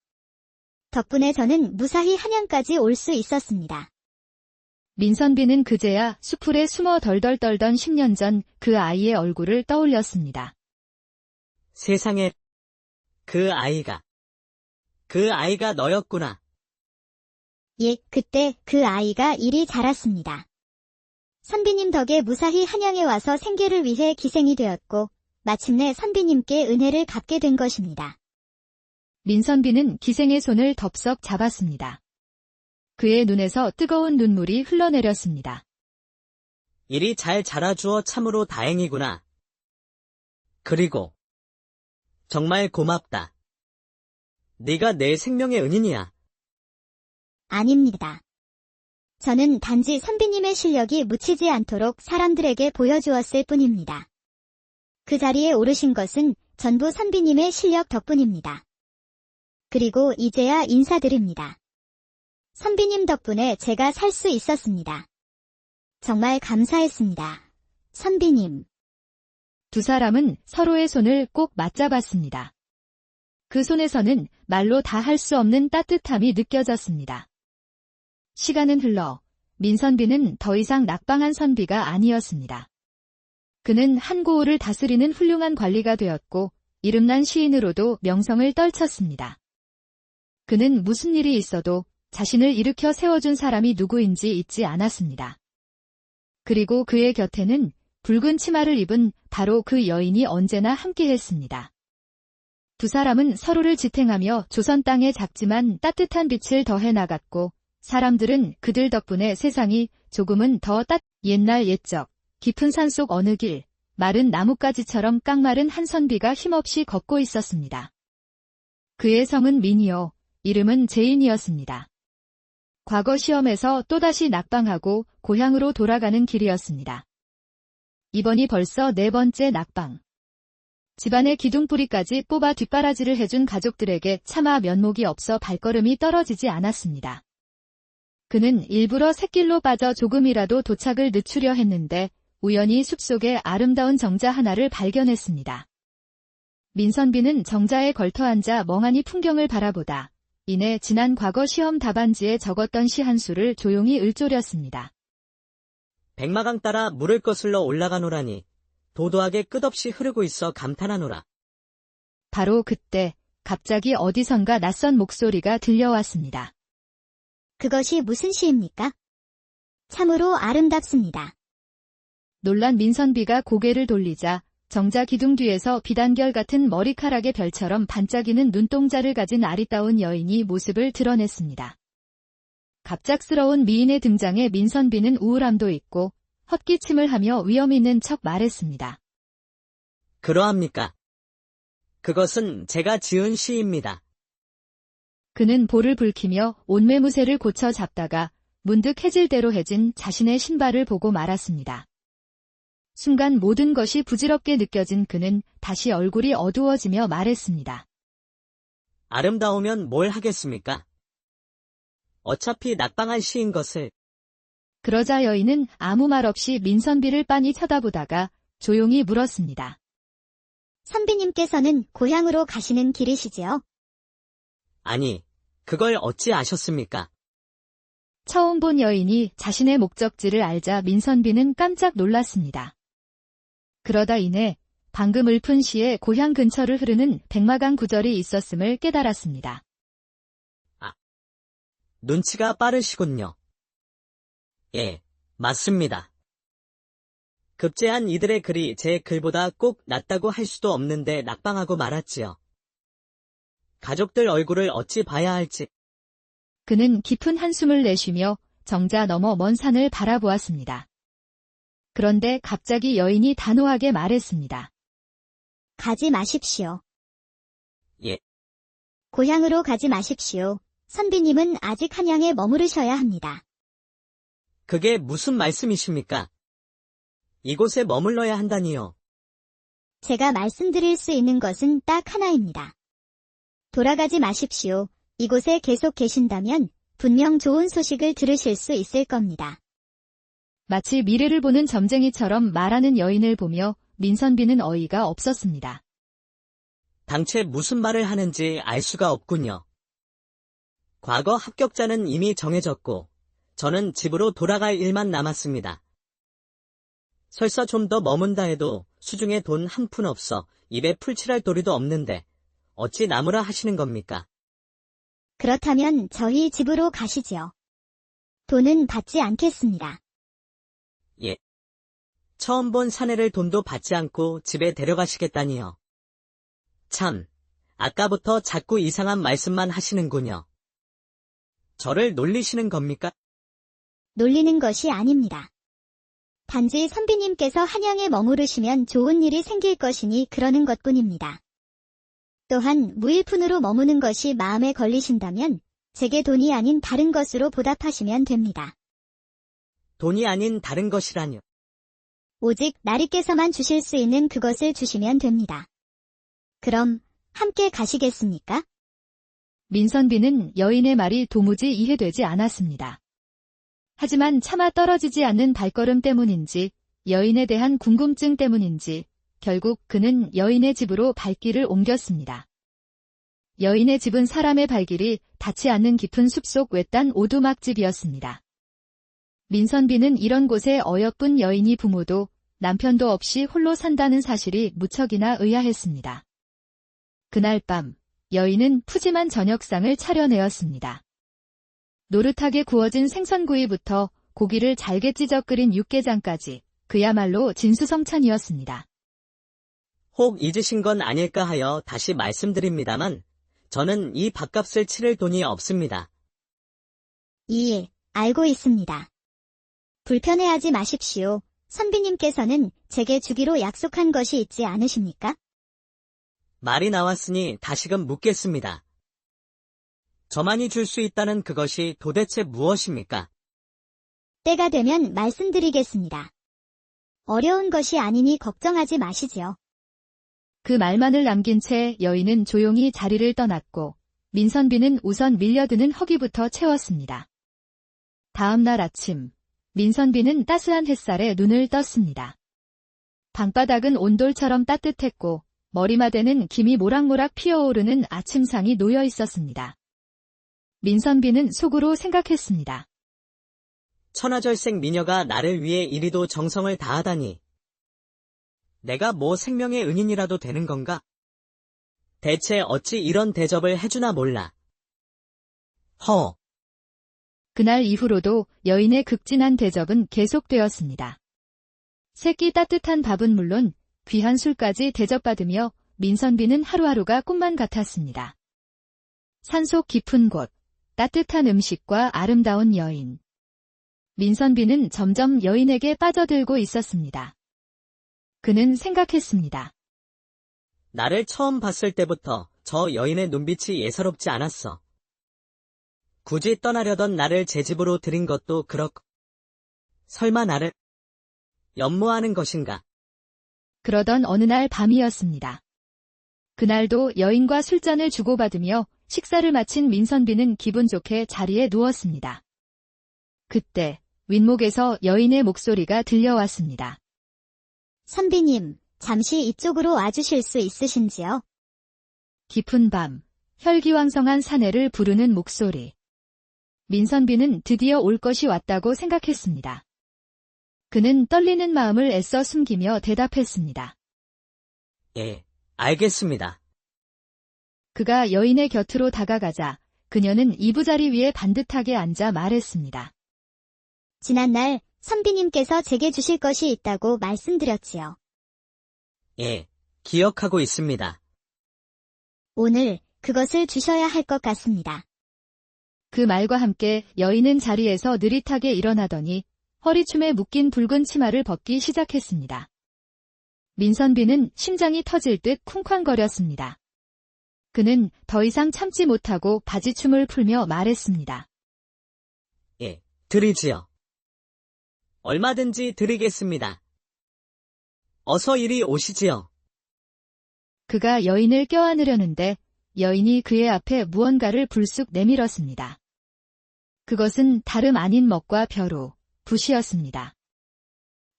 덕분에 저는 무사히 한양까지 올 수 있었습니다. 민선비는 그제야 수풀에 숨어 덜덜 떨던 10년 전 그 아이의 얼굴을 떠올렸습니다. 세상에, 그 아이가 너였구나. 예, 그때 그 아이가 이리 자랐습니다. 선비님 덕에 무사히 한양에 와서 생계를 위해 기생이 되었고 마침내 선비님께 은혜를 갚게 된 것입니다. 민선비는 기생의 손을 덥석 잡았습니다. 그의 눈에서 뜨거운 눈물이 흘러내렸습니다. 일이 잘 자라주어 참으로 다행이구나. 그리고 정말 고맙다. 네가 내 생명의 은인이야. 아닙니다. 저는 단지 선비님의 실력이 묻히지 않도록 사람들에게 보여주었을 뿐입니다. 그 자리에 오르신 것은 전부 선비님의 실력 덕분입니다. 그리고 이제야 인사드립니다. 선비님 덕분에 제가 살 수 있었습니다. 정말 감사했습니다. 선비님. 두 사람은 서로의 손을 꼭 맞잡았습니다. 그 손에서는 말로 다 할 수 없는 따뜻함이 느껴졌습니다. 시간은 흘러 민선비는 더 이상 낙방한 선비가 아니었습니다. 그는 한 고을을 다스리는 훌륭한 관리가 되었고 이름난 시인으로도 명성을 떨쳤습니다. 그는 무슨 일이 있어도 자신을 일으켜 세워준 사람이 누구인지 잊지 않았습니다. 그리고 그의 곁에는 붉은 치마를 입은 바로 그 여인이 언제나 함께했습니다. 두 사람은 서로를 지탱하며 조선 땅의 작지만 따뜻한 빛을 더해 나갔고 사람들은 그들 덕분에 세상이 조금은 더 옛날 옛적 깊은 산속 어느 길 마른 나뭇가지처럼 깡마른 한 선비가 힘없이 걷고 있었습니다. 그의 성은 민이요 이름은 제인이었습니다. 과거 시험에서 또다시 낙방하고 고향으로 돌아가는 길이었습니다. 이번이 벌써 4번째 낙방. 집안의 기둥뿌리까지 뽑아 뒷바라지를 해준 가족들에게 차마 면목이 없어 발걸음이 떨어지지 않았습니다. 그는 일부러 샛길로 빠져 조금이라도 도착을 늦추려 했는데 우연히 숲속에 아름다운 정자 하나를 발견했습니다. 민선비는 정자에 걸터앉아 멍하니 풍경을 바라보다 이내 지난 과거 시험 답안지에 적었던 시 한 수를 조용히 읊조렸습니다. 백마강 따라 물을 거슬러 올라가노라니 도도하게 끝없이 흐르고 있어 감탄하노라. 바로 그때 갑자기 어디선가 낯선 목소리가 들려왔습니다. 그것이 무슨 시입니까? 참으로 아름답습니다. 놀란 민선비가 고개를 돌리자 정자 기둥 뒤에서 비단결 같은 머리카락의 별처럼 반짝이는 눈동자를 가진 아리따운 여인이 모습을 드러냈습니다. 갑작스러운 미인의 등장에 민선비는 우울함도 있고 헛기침을 하며 위험 있는 척 말했습니다. 그러합니까? 그것은 제가 지은 시입니다. 그는 볼을 붉히며 옷매무새를 고쳐 잡다가 문득 해질대로 해진 자신의 신발을 보고 말았습니다. 순간 모든 것이 부질없게 느껴진 그는 다시 얼굴이 어두워지며 말했습니다. 아름다우면 뭘 하겠습니까? 어차피 낙방한 시인 것을. 그러자 여인은 아무 말 없이 민선비를 빤히 쳐다보다가 조용히 물었습니다. 선비님께서는 고향으로 가시는 길이시지요? 아니, 그걸 어찌 아셨습니까? 처음 본 여인이 자신의 목적지를 알자 민선비는 깜짝 놀랐습니다. 그러다 이내 방금 읊은 시에 고향 근처를 흐르는 백마강 구절이 있었음을 깨달았습니다. 눈치가 빠르시군요. 예, 맞습니다. 급제한 이들의 글이 제 글보다 꼭 낫다고 할 수도 없는데 낙방하고 말았지요. 가족들 얼굴을 어찌 봐야 할지. 그는 깊은 한숨을 내쉬며 정자 너머 먼 산을 바라보았습니다. 그런데 갑자기 여인이 단호하게 말했습니다. 가지 마십시오. 예. 고향으로 가지 마십시오. 선비님은 아직 한양에 머무르셔야 합니다. 그게 무슨 말씀이십니까? 이곳에 머물러야 한다니요. 제가 말씀드릴 수 있는 것은 딱 하나입니다. 돌아가지 마십시오. 이곳에 계속 계신다면 분명 좋은 소식을 들으실 수 있을 겁니다. 마치 미래를 보는 점쟁이처럼 말하는 여인을 보며 민선비는 어이가 없었습니다. 당최 무슨 말을 하는지 알 수가 없군요. 과거 합격자는 이미 정해졌고 저는 집으로 돌아갈 일만 남았습니다. 설사 좀 더 머문다 해도 수중에 돈 한 푼 없어 입에 풀칠할 도리도 없는데 어찌 나무라 하시는 겁니까? 그렇다면 저희 집으로 가시지요. 돈은 받지 않겠습니다. 예. 처음 본 사내를 돈도 받지 않고 집에 데려가시겠다니요. 참, 아까부터 자꾸 이상한 말씀만 하시는군요. 저를 놀리시는 겁니까? 놀리는 것이 아닙니다. 단지 선비님께서 한양에 머무르시면 좋은 일이 생길 것이니 그러는 것뿐입니다. 또한 무일푼으로 머무는 것이 마음에 걸리신다면 제게 돈이 아닌 다른 것으로 보답하시면 됩니다. 돈이 아닌 다른 것이라뇨. 오직 나리께서만 주실 수 있는 그것을 주시면 됩니다. 그럼 함께 가시겠습니까? 민선비는 여인의 말이 도무지 이해되지 않았습니다. 하지만 차마 떨어지지 않는 발걸음 때문인지 여인에 대한 궁금증 때문인지 결국 그는 여인의 집으로 발길을 옮겼습니다. 여인의 집은 사람의 발길이 닿지 않는 깊은 숲속 외딴 오두막집이었습니다. 민선비는 이런 곳에 어여쁜 여인이 부모도 남편도 없이 홀로 산다는 사실이 무척이나 의아했습니다. 그날 밤 여인은 푸짐한 저녁상을 차려내었습니다. 노릇하게 구워진 생선구이부터 고기를 잘게 찢어 끓인 육개장까지 그야말로 진수성찬이었습니다. 혹 잊으신 건 아닐까 하여 다시 말씀드립니다만 저는 이 밥값을 치를 돈이 없습니다. 예, 알고 있습니다. 불편해하지 마십시오. 선비님께서는 제게 주기로 약속한 것이 있지 않으십니까? 말이 나왔으니 다시금 묻겠습니다. 저만이 줄 수 있다는 그것이 도대체 무엇입니까? 때가 되면 말씀드리겠습니다. 어려운 것이 아니니 걱정하지 마시지요. 그 말만을 남긴 채 여인은 조용히 자리를 떠났고 민선비는 우선 밀려드는 허기부터 채웠습니다. 다음 날 아침, 민선비는 따스한 햇살에 눈을 떴습니다. 방바닥은 온돌처럼 따뜻했고 머리맡에는 김이 모락모락 피어오르는 아침상이 놓여 있었습니다. 민선비는 속으로 생각했습니다. 천하절생 미녀가 나를 위해 이리도 정성을 다하다니. 내가 뭐 생명의 은인이라도 되는 건가? 대체 어찌 이런 대접을 해주나 몰라. 그날 이후로도 여인의 극진한 대접은 계속되었습니다. 새끼 따뜻한 밥은 물론 귀한 술까지 대접받으며 민선비는 하루하루가 꿈만 같았습니다. 산속 깊은 곳, 따뜻한 음식과 아름다운 여인. 민선비는 점점 여인에게 빠져들고 있었습니다. 그는 생각했습니다. 나를 처음 봤을 때부터 저 여인의 눈빛이 예사롭지 않았어. 굳이 떠나려던 나를 제 집으로 들인 것도 그렇고. 설마 나를 연모하는 것인가? 그러던 어느 날 밤이었습니다. 그날도 여인과 술잔을 주고받으며 식사를 마친 민선비는 기분 좋게 자리에 누웠습니다. 그때 윗목에서 여인의 목소리가 들려왔습니다. 선비님, 잠시 이쪽으로 와주실 수 있으신지요? 깊은 밤, 혈기왕성한 사내를 부르는 목소리. 민선비는 드디어 올 것이 왔다고 생각했습니다. 그는 떨리는 마음을 애써 숨기며 대답했습니다. 예, 알겠습니다. 그가 여인의 곁으로 다가가자 그녀는 이부자리 위에 반듯하게 앉아 말했습니다. 지난날 선비님께서 제게 주실 것이 있다고 말씀드렸지요. 예, 기억하고 있습니다. 오늘 그것을 주셔야 할 것 같습니다. 그 말과 함께 여인은 자리에서 느릿하게 일어나더니 허리춤에 묶인 붉은 치마를 벗기 시작했습니다. 민선비는 심장이 터질 듯 쿵쾅거렸습니다. 그는 더 이상 참지 못하고 바지춤을 풀며 말했습니다. 예, 드리지요. 얼마든지 드리겠습니다. 어서 이리 오시지요. 그가 여인을 껴안으려는데 여인이 그의 앞에 무언가를 불쑥 내밀었습니다. 그것은 다름 아닌 먹과 벼루, 붓이었습니다.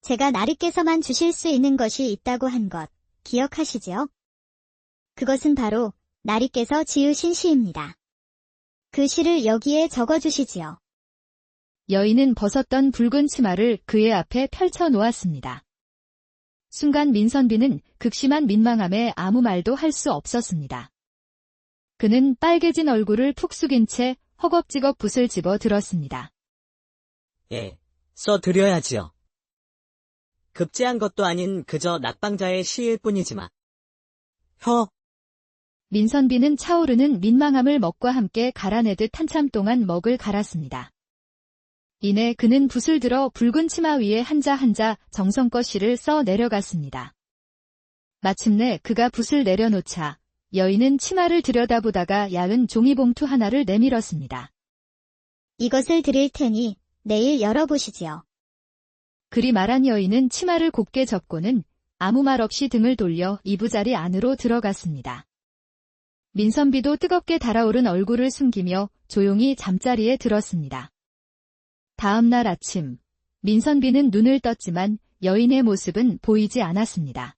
제가 나리께서만 주실 수 있는 것이 있다고 한 것 기억하시지요? 그것은 바로 나리께서 지으신 시입니다. 그 시를 여기에 적어주시지요. 여인은 벗었던 붉은 치마를 그의 앞에 펼쳐 놓았습니다. 순간 민선비는 극심한 민망함에 아무 말도 할 수 없었습니다. 그는 빨개진 얼굴을 푹 숙인 채 허겁지겁 붓을 집어 들었습니다. 예, 써드려야지요. 급제한 것도 아닌 그저 낙방자의 시일 뿐이지만. 민선비는 차오르는 민망함을 먹과 함께 갈아내듯 한참 동안 먹을 갈았습니다. 이내 그는 붓을 들어 붉은 치마 위에 한자 한자 정성껏 시를 써 내려갔습니다. 마침내 그가 붓을 내려놓자 여인은 치마를 들여다보다가 얇은 종이봉투 하나를 내밀었습니다. 이것을 드릴 테니 내일 열어보시지요. 그리 말한 여인은 치마를 곱게 접고는 아무 말 없이 등을 돌려 이부자리 안으로 들어갔습니다. 민선비도 뜨겁게 달아오른 얼굴을 숨기며 조용히 잠자리에 들었습니다. 다음 날 아침, 민선비는 눈을 떴지만 여인의 모습은 보이지 않았습니다.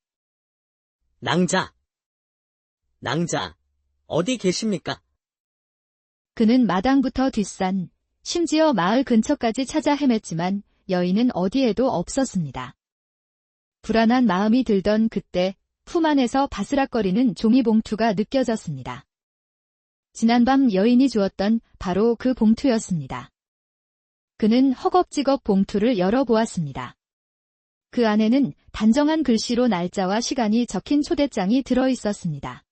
낭자, 어디 계십니까? 그는 마당부터 뒷산, 심지어 마을 근처까지 찾아 헤맸지만 여인은 어디에도 없었습니다. 불안한 마음이 들던 그때 품 안에서 바스락거리는 종이봉투가 느껴졌습니다. 지난밤 여인이 주었던 바로 그 봉투였습니다. 그는 허겁지겁 봉투를 열어보았습니다. 그 안에는 단정한 글씨로 날짜와 시간이 적힌 초대장이 들어있었습니다.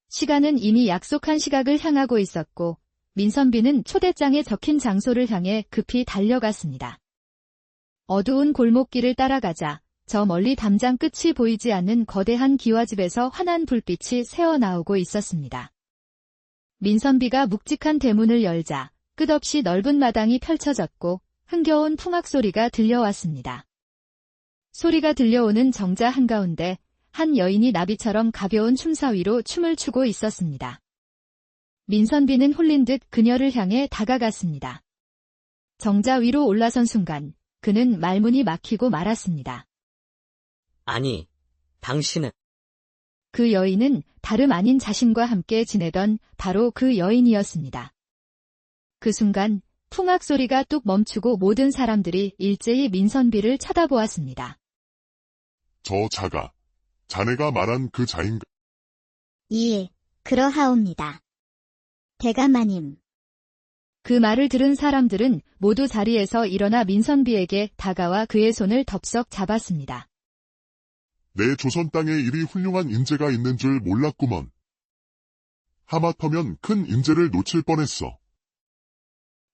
시간은 이미 약속한 시각을 향하고 있었고 민선비는 초대장에 적힌 장소를 향해 급히 달려갔습니다. 어두운 골목길을 따라가자 저 멀리 담장 끝이 보이지 않는 거대한 기와집에서 환한 불빛이 새어나오고 있었습니다. 민선비가 묵직한 대문을 열자 끝없이 넓은 마당이 펼쳐졌고 흥겨운 풍악 소리가 들려왔습니다. 소리가 들려오는 정자 한가운데 한 여인이 나비처럼 가벼운 춤사위로 춤을 추고 있었습니다. 민선비는 홀린 듯 그녀를 향해 다가갔습니다. 정자 위로 올라선 순간 그는 말문이 막히고 말았습니다. 아니, 당신은. 그 여인은 다름 아닌 자신과 함께 지내던 바로 그 여인이었습니다. 그 순간 풍악 소리가 뚝 멈추고 모든 사람들이 일제히 민선비를 쳐다보았습니다. 저 자가 자네가 말한 그 자인가? 예, 그러하옵니다. 대감마님. 그 말을 들은 사람들은 모두 자리에서 일어나 민선비에게 다가와 그의 손을 덥석 잡았습니다. 내 조선 땅에 이리 훌륭한 인재가 있는 줄 몰랐구먼. 하마터면 큰 인재를 놓칠 뻔했어.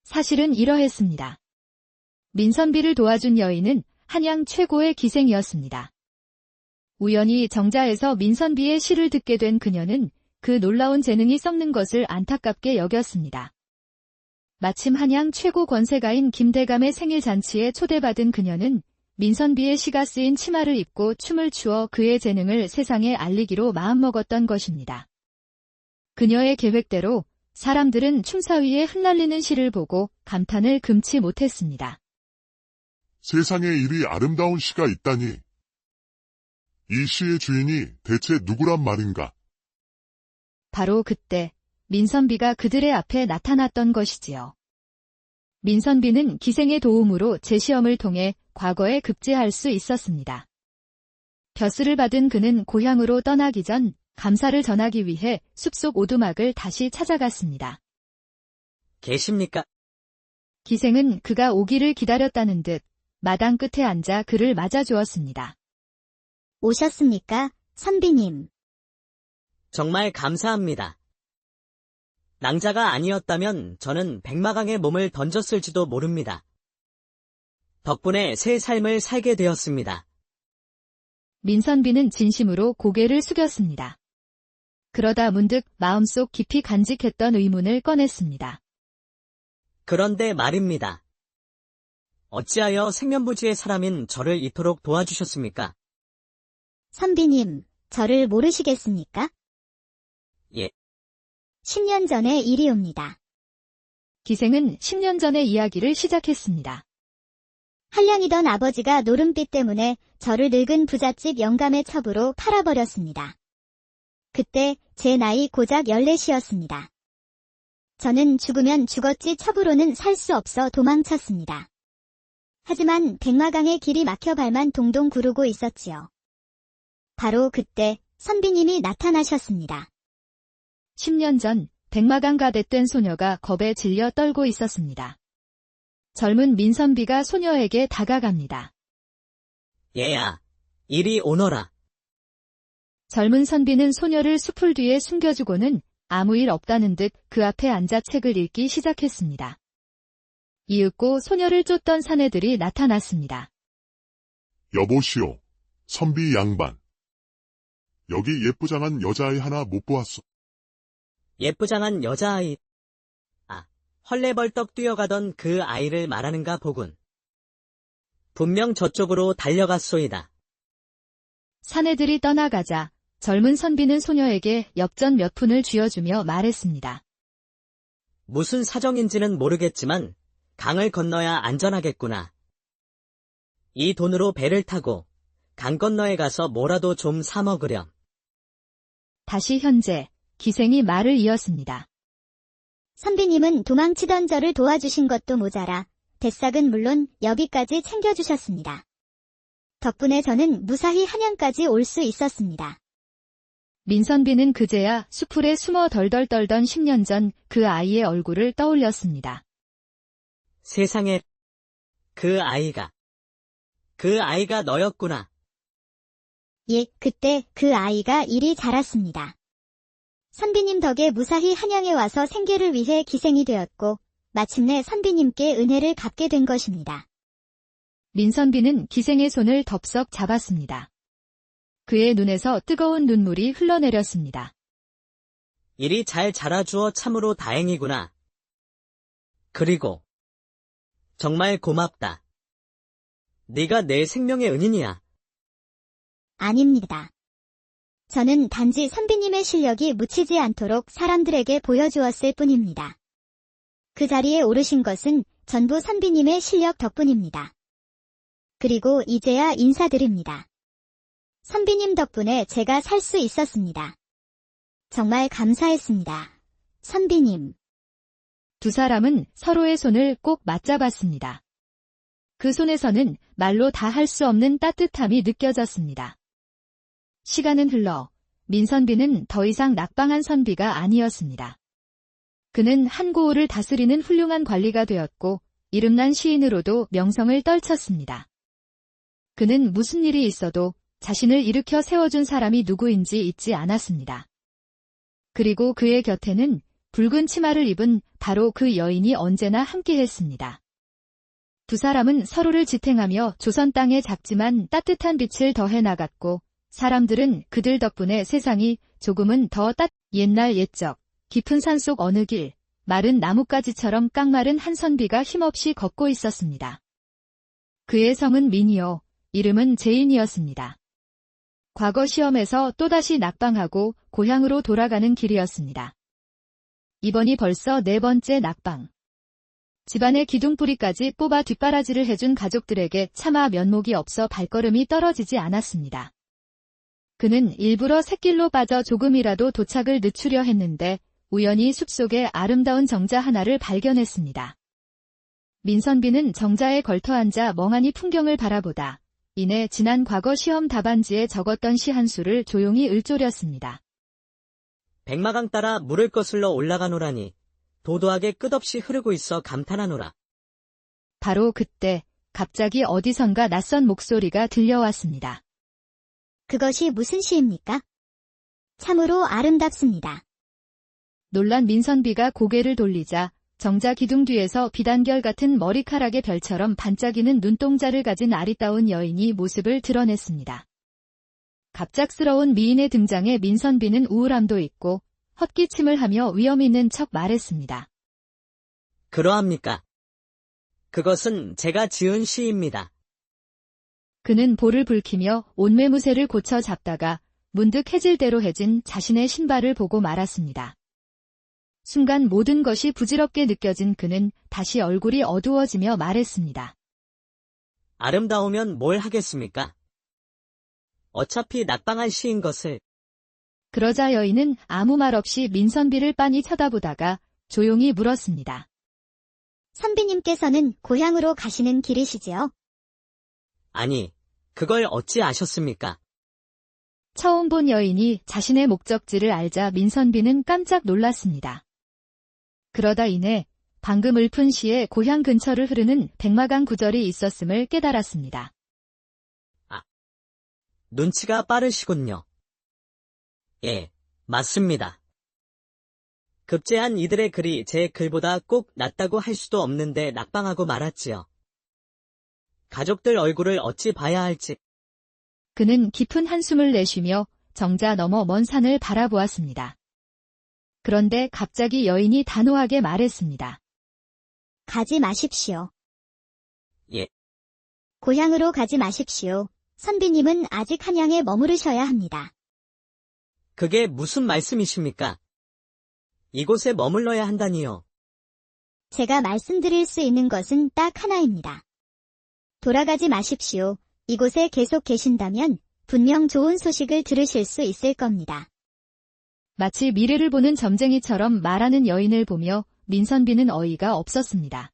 사실은 이러했습니다. 민선비를 도와준 여인은 한양 최고의 기생이었습니다. 우연히 정자에서 민선비의 시를 듣게 된 그녀는 그 놀라운 재능이 썩는 것을 안타깝게 여겼습니다. 마침 한양 최고 권세가인 김대감의 생일 잔치에 초대받은 그녀는 민선비의 시가 쓰인 치마를 입고 춤을 추어 그의 재능을 세상에 알리기로 마음먹었던 것입니다. 그녀의 계획대로 사람들은 춤사위에 흩날리는 시를 보고 감탄을 금치 못했습니다. 세상에 이리 아름다운 시가 있다니. 이 시의 주인이 대체 누구란 말인가? 바로 그때 민선비가 그들의 앞에 나타났던 것이지요. 민선비는 기생의 도움으로 재시험을 통해 과거에 급제할 수 있었습니다. 벼슬을 받은 그는 고향으로 떠나기 전 감사를 전하기 위해 숲속 오두막을 다시 찾아갔습니다. 계십니까? 기생은 그가 오기를 기다렸다는 듯 마당 끝에 앉아 그를 맞아주었습니다. 오셨습니까, 선비님? 정말 감사합니다. 낭자가 아니었다면 저는 백마강에 몸을 던졌을지도 모릅니다. 덕분에 새 삶을 살게 되었습니다. 민선비는 진심으로 고개를 숙였습니다. 그러다 문득 마음속 깊이 간직했던 의문을 꺼냈습니다. 그런데 말입니다. 어찌하여 생면부지의 사람인 저를 이토록 도와주셨습니까? 선비님, 저를 모르시겠습니까? 예. 10년 전의 일이옵니다. 기생은 10년 전의 이야기를 시작했습니다. 한량이던 아버지가 노름비 때문에 저를 늙은 부잣집 영감의 첩으로 팔아버렸습니다. 그때 제 나이 고작 14이었습니다. 저는 죽으면 죽었지 첩으로는 살 수 없어 도망쳤습니다. 하지만 백마강의 길이 막혀 발만 동동 구르고 있었지요. 바로 그때 선비님이 나타나셨습니다. 10년 전 백마강 가댓된 소녀가 겁에 질려 떨고 있었습니다. 젊은 민선비가 소녀에게 다가갑니다. 얘야, 이리 오너라. 젊은 선비는 소녀를 수풀 뒤에 숨겨주고는 아무 일 없다는 듯 그 앞에 앉아 책을 읽기 시작했습니다. 이윽고 소녀를 쫓던 사내들이 나타났습니다. 여보시오, 선비 양반. 여기 예쁘장한 여자아이 하나 못 보았소. 예쁘장한 여자아이. 아, 헐레벌떡 뛰어가던 그 아이를 말하는가 보군. 분명 저쪽으로 달려갔소이다. 사내들이 떠나가자 젊은 선비는 소녀에게 엽전 몇 푼을 쥐어주며 말했습니다. 무슨 사정인지는 모르겠지만 강을 건너야 안전하겠구나. 이 돈으로 배를 타고 강 건너에 가서 뭐라도 좀 사 먹으렴. 다시 현재 기생이 말을 이었습니다. 선비님은 도망치던 저를 도와주신 것도 모자라 대싹은 물론 여기까지 챙겨주셨습니다. 덕분에 저는 무사히 한양까지 올 수 있었습니다. 민선비는 그제야 수풀에 숨어 덜덜 떨던 10년 전 그 아이의 얼굴을 떠올렸습니다. 세상에, 그 아이가 너였구나. 예, 그때 그 아이가 이리 자랐습니다. 선비님 덕에 무사히 한양에 와서 생계를 위해 기생이 되었고 마침내 선비님께 은혜를 갚게 된 것입니다. 민선비는 기생의 손을 덥석 잡았습니다. 그의 눈에서 뜨거운 눈물이 흘러내렸습니다. 일이 잘 자라주어 참으로 다행이구나. 그리고 정말 고맙다. 네가 내 생명의 은인이야. 아닙니다. 저는 단지 선비님의 실력이 묻히지 않도록 사람들에게 보여주었을 뿐입니다. 그 자리에 오르신 것은 전부 선비님의 실력 덕분입니다. 그리고 이제야 인사드립니다. 선비님 덕분에 제가 살 수 있었습니다. 정말 감사했습니다. 선비님. 두 사람은 서로의 손을 꼭 맞잡았습니다. 그 손에서는 말로 다 할 수 없는 따뜻함이 느껴졌습니다. 시간은 흘러 민선비는 더 이상 낙방한 선비가 아니었습니다. 그는 한 고을을 다스리는 훌륭한 관리가 되었고 이름난 시인으로도 명성을 떨쳤습니다. 그는 무슨 일이 있어도 자신을 일으켜 세워준 사람이 누구인지 잊지 않았습니다. 그리고 그의 곁에는 붉은 치마를 입은 바로 그 여인이 언제나 함께했습니다. 두 사람은 서로를 지탱하며 조선 땅에 작지만 따뜻한 빛을 더해 나갔고 사람들은 그들 덕분에 세상이 조금은 더 옛날 옛적 깊은 산속 어느 길 마른 나뭇가지처럼 깡마른 한 선비가 힘없이 걷고 있었습니다. 그의 성은 민이요 이름은 제인이었습니다. 과거 시험에서 또다시 낙방하고 고향으로 돌아가는 길이었습니다. 이번이 벌써 4번째 낙방. 집안의 기둥뿌리까지 뽑아 뒷바라지를 해준 가족들에게 차마 면목이 없어 발걸음이 떨어지지 않았습니다. 그는 일부러 샛길로 빠져 조금이라도 도착을 늦추려 했는데 우연히 숲속에 아름다운 정자 하나를 발견했습니다. 민선비는 정자에 걸터앉아 멍하니 풍경을 바라보다 이내 지난 과거 시험 답안지에 적었던 시 한 수를 조용히 읊조렸습니다. 백마강 따라 물을 거슬러 올라가노라니 도도하게 끝없이 흐르고 있어 감탄하노라. 바로 그때 갑자기 어디선가 낯선 목소리가 들려왔습니다. 그것이 무슨 시입니까? 참으로 아름답습니다. 놀란 민선비가 고개를 돌리자 정자 기둥 뒤에서 비단결 같은 머리카락의 별처럼 반짝이는 눈동자를 가진 아리따운 여인이 모습을 드러냈습니다. 갑작스러운 미인의 등장에 민선비는 우울함도 있고 헛기침을 하며 위험 있는 척 말했습니다. 그러합니까? 그것은 제가 지은 시입니다. 그는 볼을 붉히며 옷매무새를 고쳐 잡다가 문득 해질대로 해진 자신의 신발을 보고 말았습니다. 순간 모든 것이 부질없게 느껴진 그는 다시 얼굴이 어두워지며 말했습니다. 아름다우면 뭘 하겠습니까? 어차피 낙방한 시인 것을. 그러자 여인은 아무 말 없이 민선비를 빤히 쳐다보다가 조용히 물었습니다. 선비님께서는 고향으로 가시는 길이시지요? 아니, 그걸 어찌 아셨습니까? 처음 본 여인이 자신의 목적지를 알자 민선비는 깜짝 놀랐습니다. 그러다 이내 방금 읊은 시에 고향 근처를 흐르는 백마강 구절이 있었음을 깨달았습니다. 눈치가 빠르시군요. 예, 맞습니다. 급제한 이들의 글이 제 글보다 꼭 낫다고 할 수도 없는데 낙방하고 말았지요. 가족들 얼굴을 어찌 봐야 할지. 그는 깊은 한숨을 내쉬며 정자 너머 먼 산을 바라보았습니다. 그런데 갑자기 여인이 단호하게 말했습니다. 가지 마십시오. 예. 고향으로 가지 마십시오. 선비님은 아직 한양에 머무르셔야 합니다. 그게 무슨 말씀이십니까? 이곳에 머물러야 한다니요. 제가 말씀드릴 수 있는 것은 딱 하나입니다. 돌아가지 마십시오. 이곳에 계속 계신다면 분명 좋은 소식을 들으실 수 있을 겁니다. 마치 미래를 보는 점쟁이처럼 말하는 여인을 보며 민선비는 어이가 없었습니다.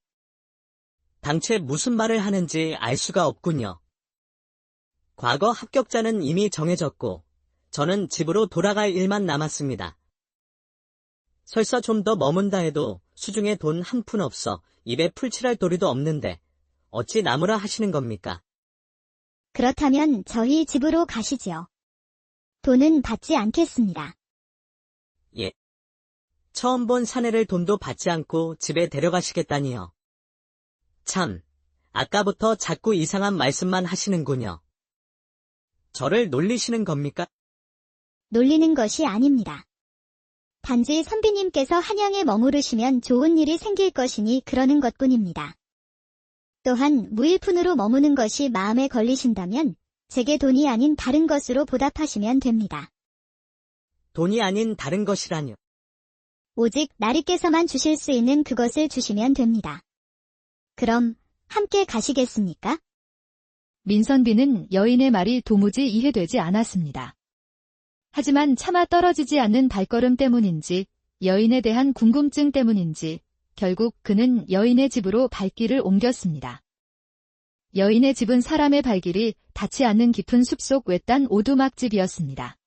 당최 무슨 말을 하는지 알 수가 없군요. 과거 합격자는 이미 정해졌고 저는 집으로 돌아갈 일만 남았습니다. 설사 좀 더 머문다 해도 수중에 돈 한 푼 없어 입에 풀칠할 도리도 없는데 어찌 나무라 하시는 겁니까? 그렇다면 저희 집으로 가시지요. 돈은 받지 않겠습니다. 예. 처음 본 사내를 돈도 받지 않고 집에 데려가시겠다니요. 참, 아까부터 자꾸 이상한 말씀만 하시는군요. 저를 놀리시는 겁니까? 놀리는 것이 아닙니다. 단지 선비님께서 한양에 머무르시면 좋은 일이 생길 것이니 그러는 것뿐입니다. 또한 무일푼으로 머무는 것이 마음에 걸리신다면 제게 돈이 아닌 다른 것으로 보답하시면 됩니다. 돈이 아닌 다른 것이라뇨. 오직 나리께서만 주실 수 있는 그것을 주시면 됩니다. 그럼 함께 가시겠습니까? 민선비는 여인의 말이 도무지 이해되지 않았습니다. 하지만 차마 떨어지지 않는 발걸음 때문인지 여인에 대한 궁금증 때문인지 결국 그는 여인의 집으로 발길을 옮겼습니다. 여인의 집은 사람의 발길이 닿지 않는 깊은 숲속 외딴 오두막집이었습니다.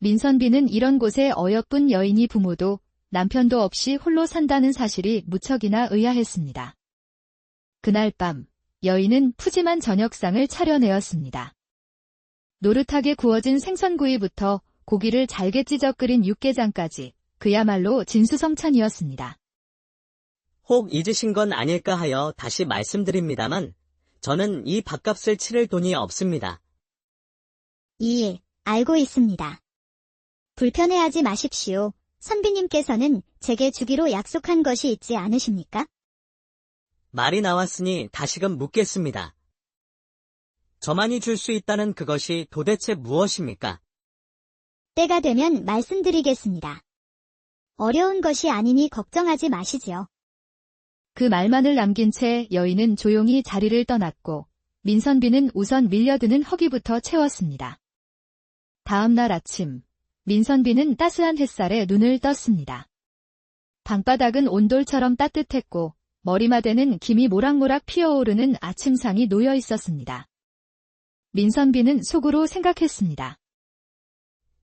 민선비는 이런 곳에 어여쁜 여인이 부모도 남편도 없이 홀로 산다는 사실이 무척이나 의아했습니다. 그날 밤 여인은 푸짐한 저녁상을 차려내었습니다. 노릇하게 구워진 생선구이부터 고기를 잘게 찢어 끓인 육개장까지 그야말로 진수성찬이었습니다. 혹 잊으신 건 아닐까 하여 다시 말씀드립니다만 저는 이 밥값을 치를 돈이 없습니다. 예, 알고 있습니다. 불편해하지 마십시오. 선비님께서는 제게 주기로 약속한 것이 있지 않으십니까? 말이 나왔으니 다시금 묻겠습니다. 저만이 줄 수 있다는 그것이 도대체 무엇입니까? 때가 되면 말씀드리겠습니다. 어려운 것이 아니니 걱정하지 마시지요. 그 말만을 남긴 채 여인은 조용히 자리를 떠났고 민선비는 우선 밀려드는 허기부터 채웠습니다. 다음 날 아침, 민선비는 따스한 햇살에 눈을 떴습니다. 방바닥은 온돌처럼 따뜻했고 머리맡에는 김이 모락모락 피어오르는 아침상이 놓여 있었습니다. 민선비는 속으로 생각했습니다.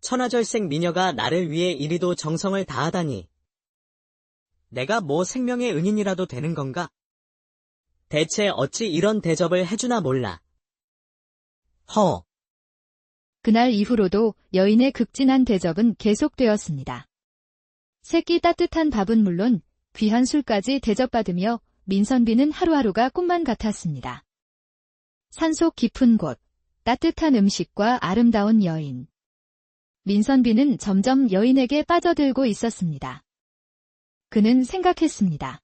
천하절색 미녀가 나를 위해 이리도 정성을 다하다니. 내가 뭐 생명의 은인이라도 되는 건가? 대체 어찌 이런 대접을 해주나 몰라. 허, 그날 이후로도 여인의 극진한 대접은 계속되었습니다. 새끼 따뜻한 밥은 물론 귀한 술까지 대접받으며 민선비는 하루하루가 꿈만 같았습니다. 산속 깊은 곳, 따뜻한 음식과 아름다운 여인. 민선비는 점점 여인에게 빠져들고 있었습니다. 그는 생각했습니다.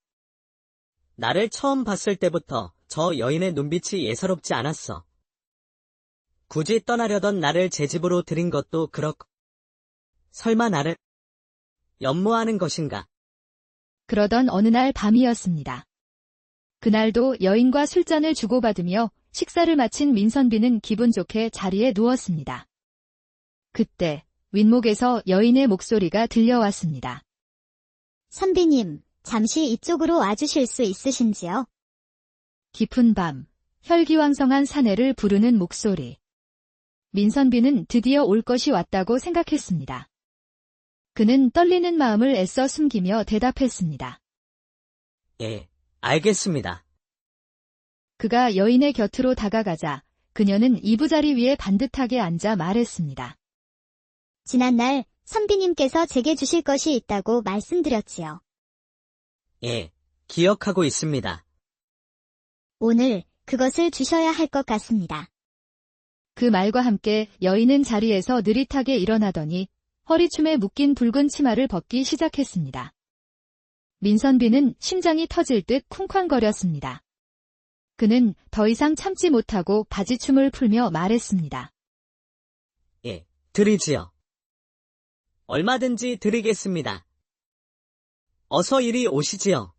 나를 처음 봤을 때부터 저 여인의 눈빛이 예사롭지 않았어. 굳이 떠나려던 나를 제 집으로 들인 것도 그렇고, 설마 나를 연모하는 것인가? 그러던 어느 날 밤이었습니다. 그날도 여인과 술잔을 주고받으며 식사를 마친 민선비는 기분 좋게 자리에 누웠습니다. 그때 윗목에서 여인의 목소리가 들려왔습니다. 선비님, 잠시 이쪽으로 와주실 수 있으신지요? 깊은 밤, 혈기왕성한 사내를 부르는 목소리. 민선비는 드디어 올 것이 왔다고 생각했습니다. 그는 떨리는 마음을 애써 숨기며 대답했습니다. 예, 알겠습니다. 그가 여인의 곁으로 다가가자 그녀는 이부자리 위에 반듯하게 앉아 말했습니다. 지난날 선비님께서 제게 주실 것이 있다고 말씀드렸지요. 예, 기억하고 있습니다. 오늘 그것을 주셔야 할 것 같습니다. 그 말과 함께 여인은 자리에서 느릿하게 일어나더니 허리춤에 묶인 붉은 치마를 벗기 시작했습니다. 민선비는 심장이 터질 듯 쿵쾅거렸습니다. 그는 더 이상 참지 못하고 바지춤을 풀며 말했습니다. 예, 드리지요. 얼마든지 드리겠습니다. 어서 이리 오시지요.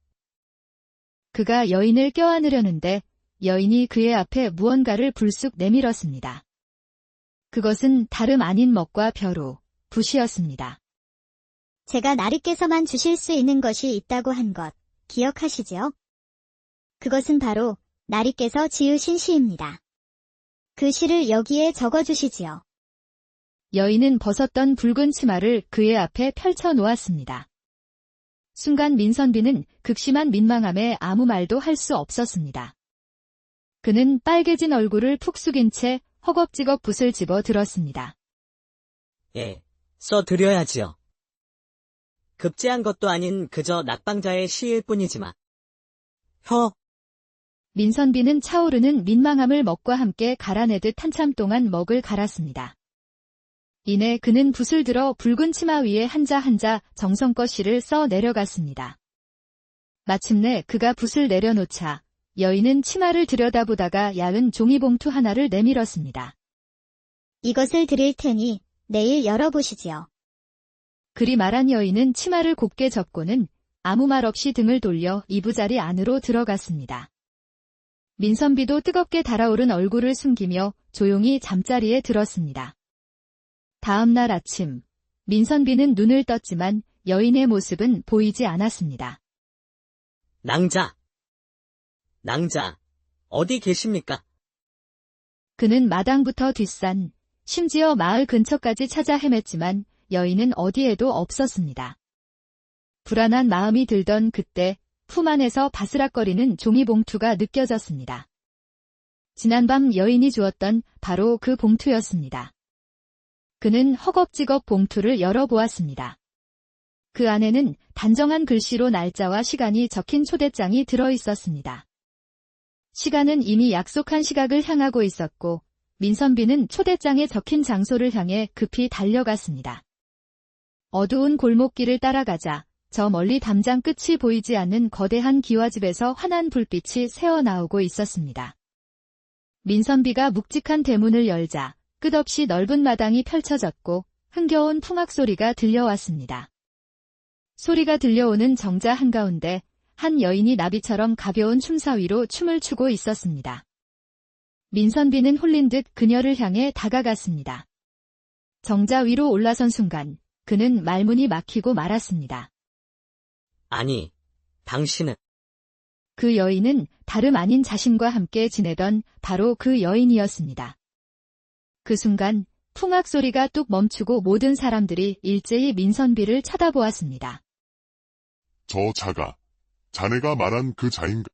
그가 여인을 껴안으려는데 여인이 그의 앞에 무언가를 불쑥 내밀었습니다. 그것은 다름 아닌 먹과 벼루, 붓이었습니다. 제가 나리께서만 주실 수 있는 것이 있다고 한 것 기억하시지요? 그것은 바로 나리께서 지으신 시입니다. 그 시를 여기에 적어주시지요. 여인은 벗었던 붉은 치마를 그의 앞에 펼쳐 놓았습니다. 순간 민선비는 극심한 민망함에 아무 말도 할 수 없었습니다. 그는 빨개진 얼굴을 푹 숙인 채 허겁지겁 붓을 집어 들었습니다. 예, 써드려야지요. 급제한 것도 아닌 그저 낙방자의 시일 뿐이지만. 민선비는 차오르는 민망함을 먹과 함께 갈아내듯 한참 동안 먹을 갈았습니다. 이내 그는 붓을 들어 붉은 치마 위에 한자 한자 정성껏 시를 써 내려갔습니다. 마침내 그가 붓을 내려놓자 여인은 치마를 들여다보다가 얇은 종이봉투 하나를 내밀었습니다. 이것을 드릴 테니 내일 열어보시지요. 그리 말한 여인은 치마를 곱게 접고는 아무 말 없이 등을 돌려 이부자리 안으로 들어갔습니다. 민선비도 뜨겁게 달아오른 얼굴을 숨기며 조용히 잠자리에 들었습니다. 다음 날 아침, 민선비는 눈을 떴지만 여인의 모습은 보이지 않았습니다. 낭자, 어디 계십니까? 그는 마당부터 뒷산, 심지어 마을 근처까지 찾아 헤맸지만 여인은 어디에도 없었습니다. 불안한 마음이 들던 그때 품 안에서 바스락거리는 종이봉투가 느껴졌습니다. 지난밤 여인이 주었던 바로 그 봉투였습니다. 그는 허겁지겁 봉투를 열어보았습니다. 그 안에는 단정한 글씨로 날짜와 시간이 적힌 초대장이 들어있었습니다. 시간은 이미 약속한 시각을 향하고 있었고 민선비는 초대장에 적힌 장소를 향해 급히 달려갔습니다. 어두운 골목길을 따라가자 저 멀리 담장 끝이 보이지 않는 거대한 기와집에서 환한 불빛이 새어나오고 있었습니다. 민선비가 묵직한 대문을 열자 끝없이 넓은 마당이 펼쳐졌고 흥겨운 풍악 소리가 들려왔습니다. 소리가 들려오는 정자 한가운데 한 여인이 나비처럼 가벼운 춤사 위로 춤을 추고 있었습니다. 민선비는 홀린 듯 그녀를 향해 다가갔습니다. 정자 위로 올라선 순간 그는 말문이 막히고 말았습니다. 아니, 당신은. 그 여인은 다름 아닌 자신과 함께 지내던 바로 그 여인이었습니다. 그 순간 풍악 소리가 뚝 멈추고 모든 사람들이 일제히 민선비를 쳐다보았습니다. 저 자가 자네가 말한 그 자인가?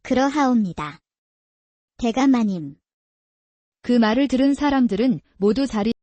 그러하옵니다. 대감마님. 그 말을 들은 사람들은 모두 자리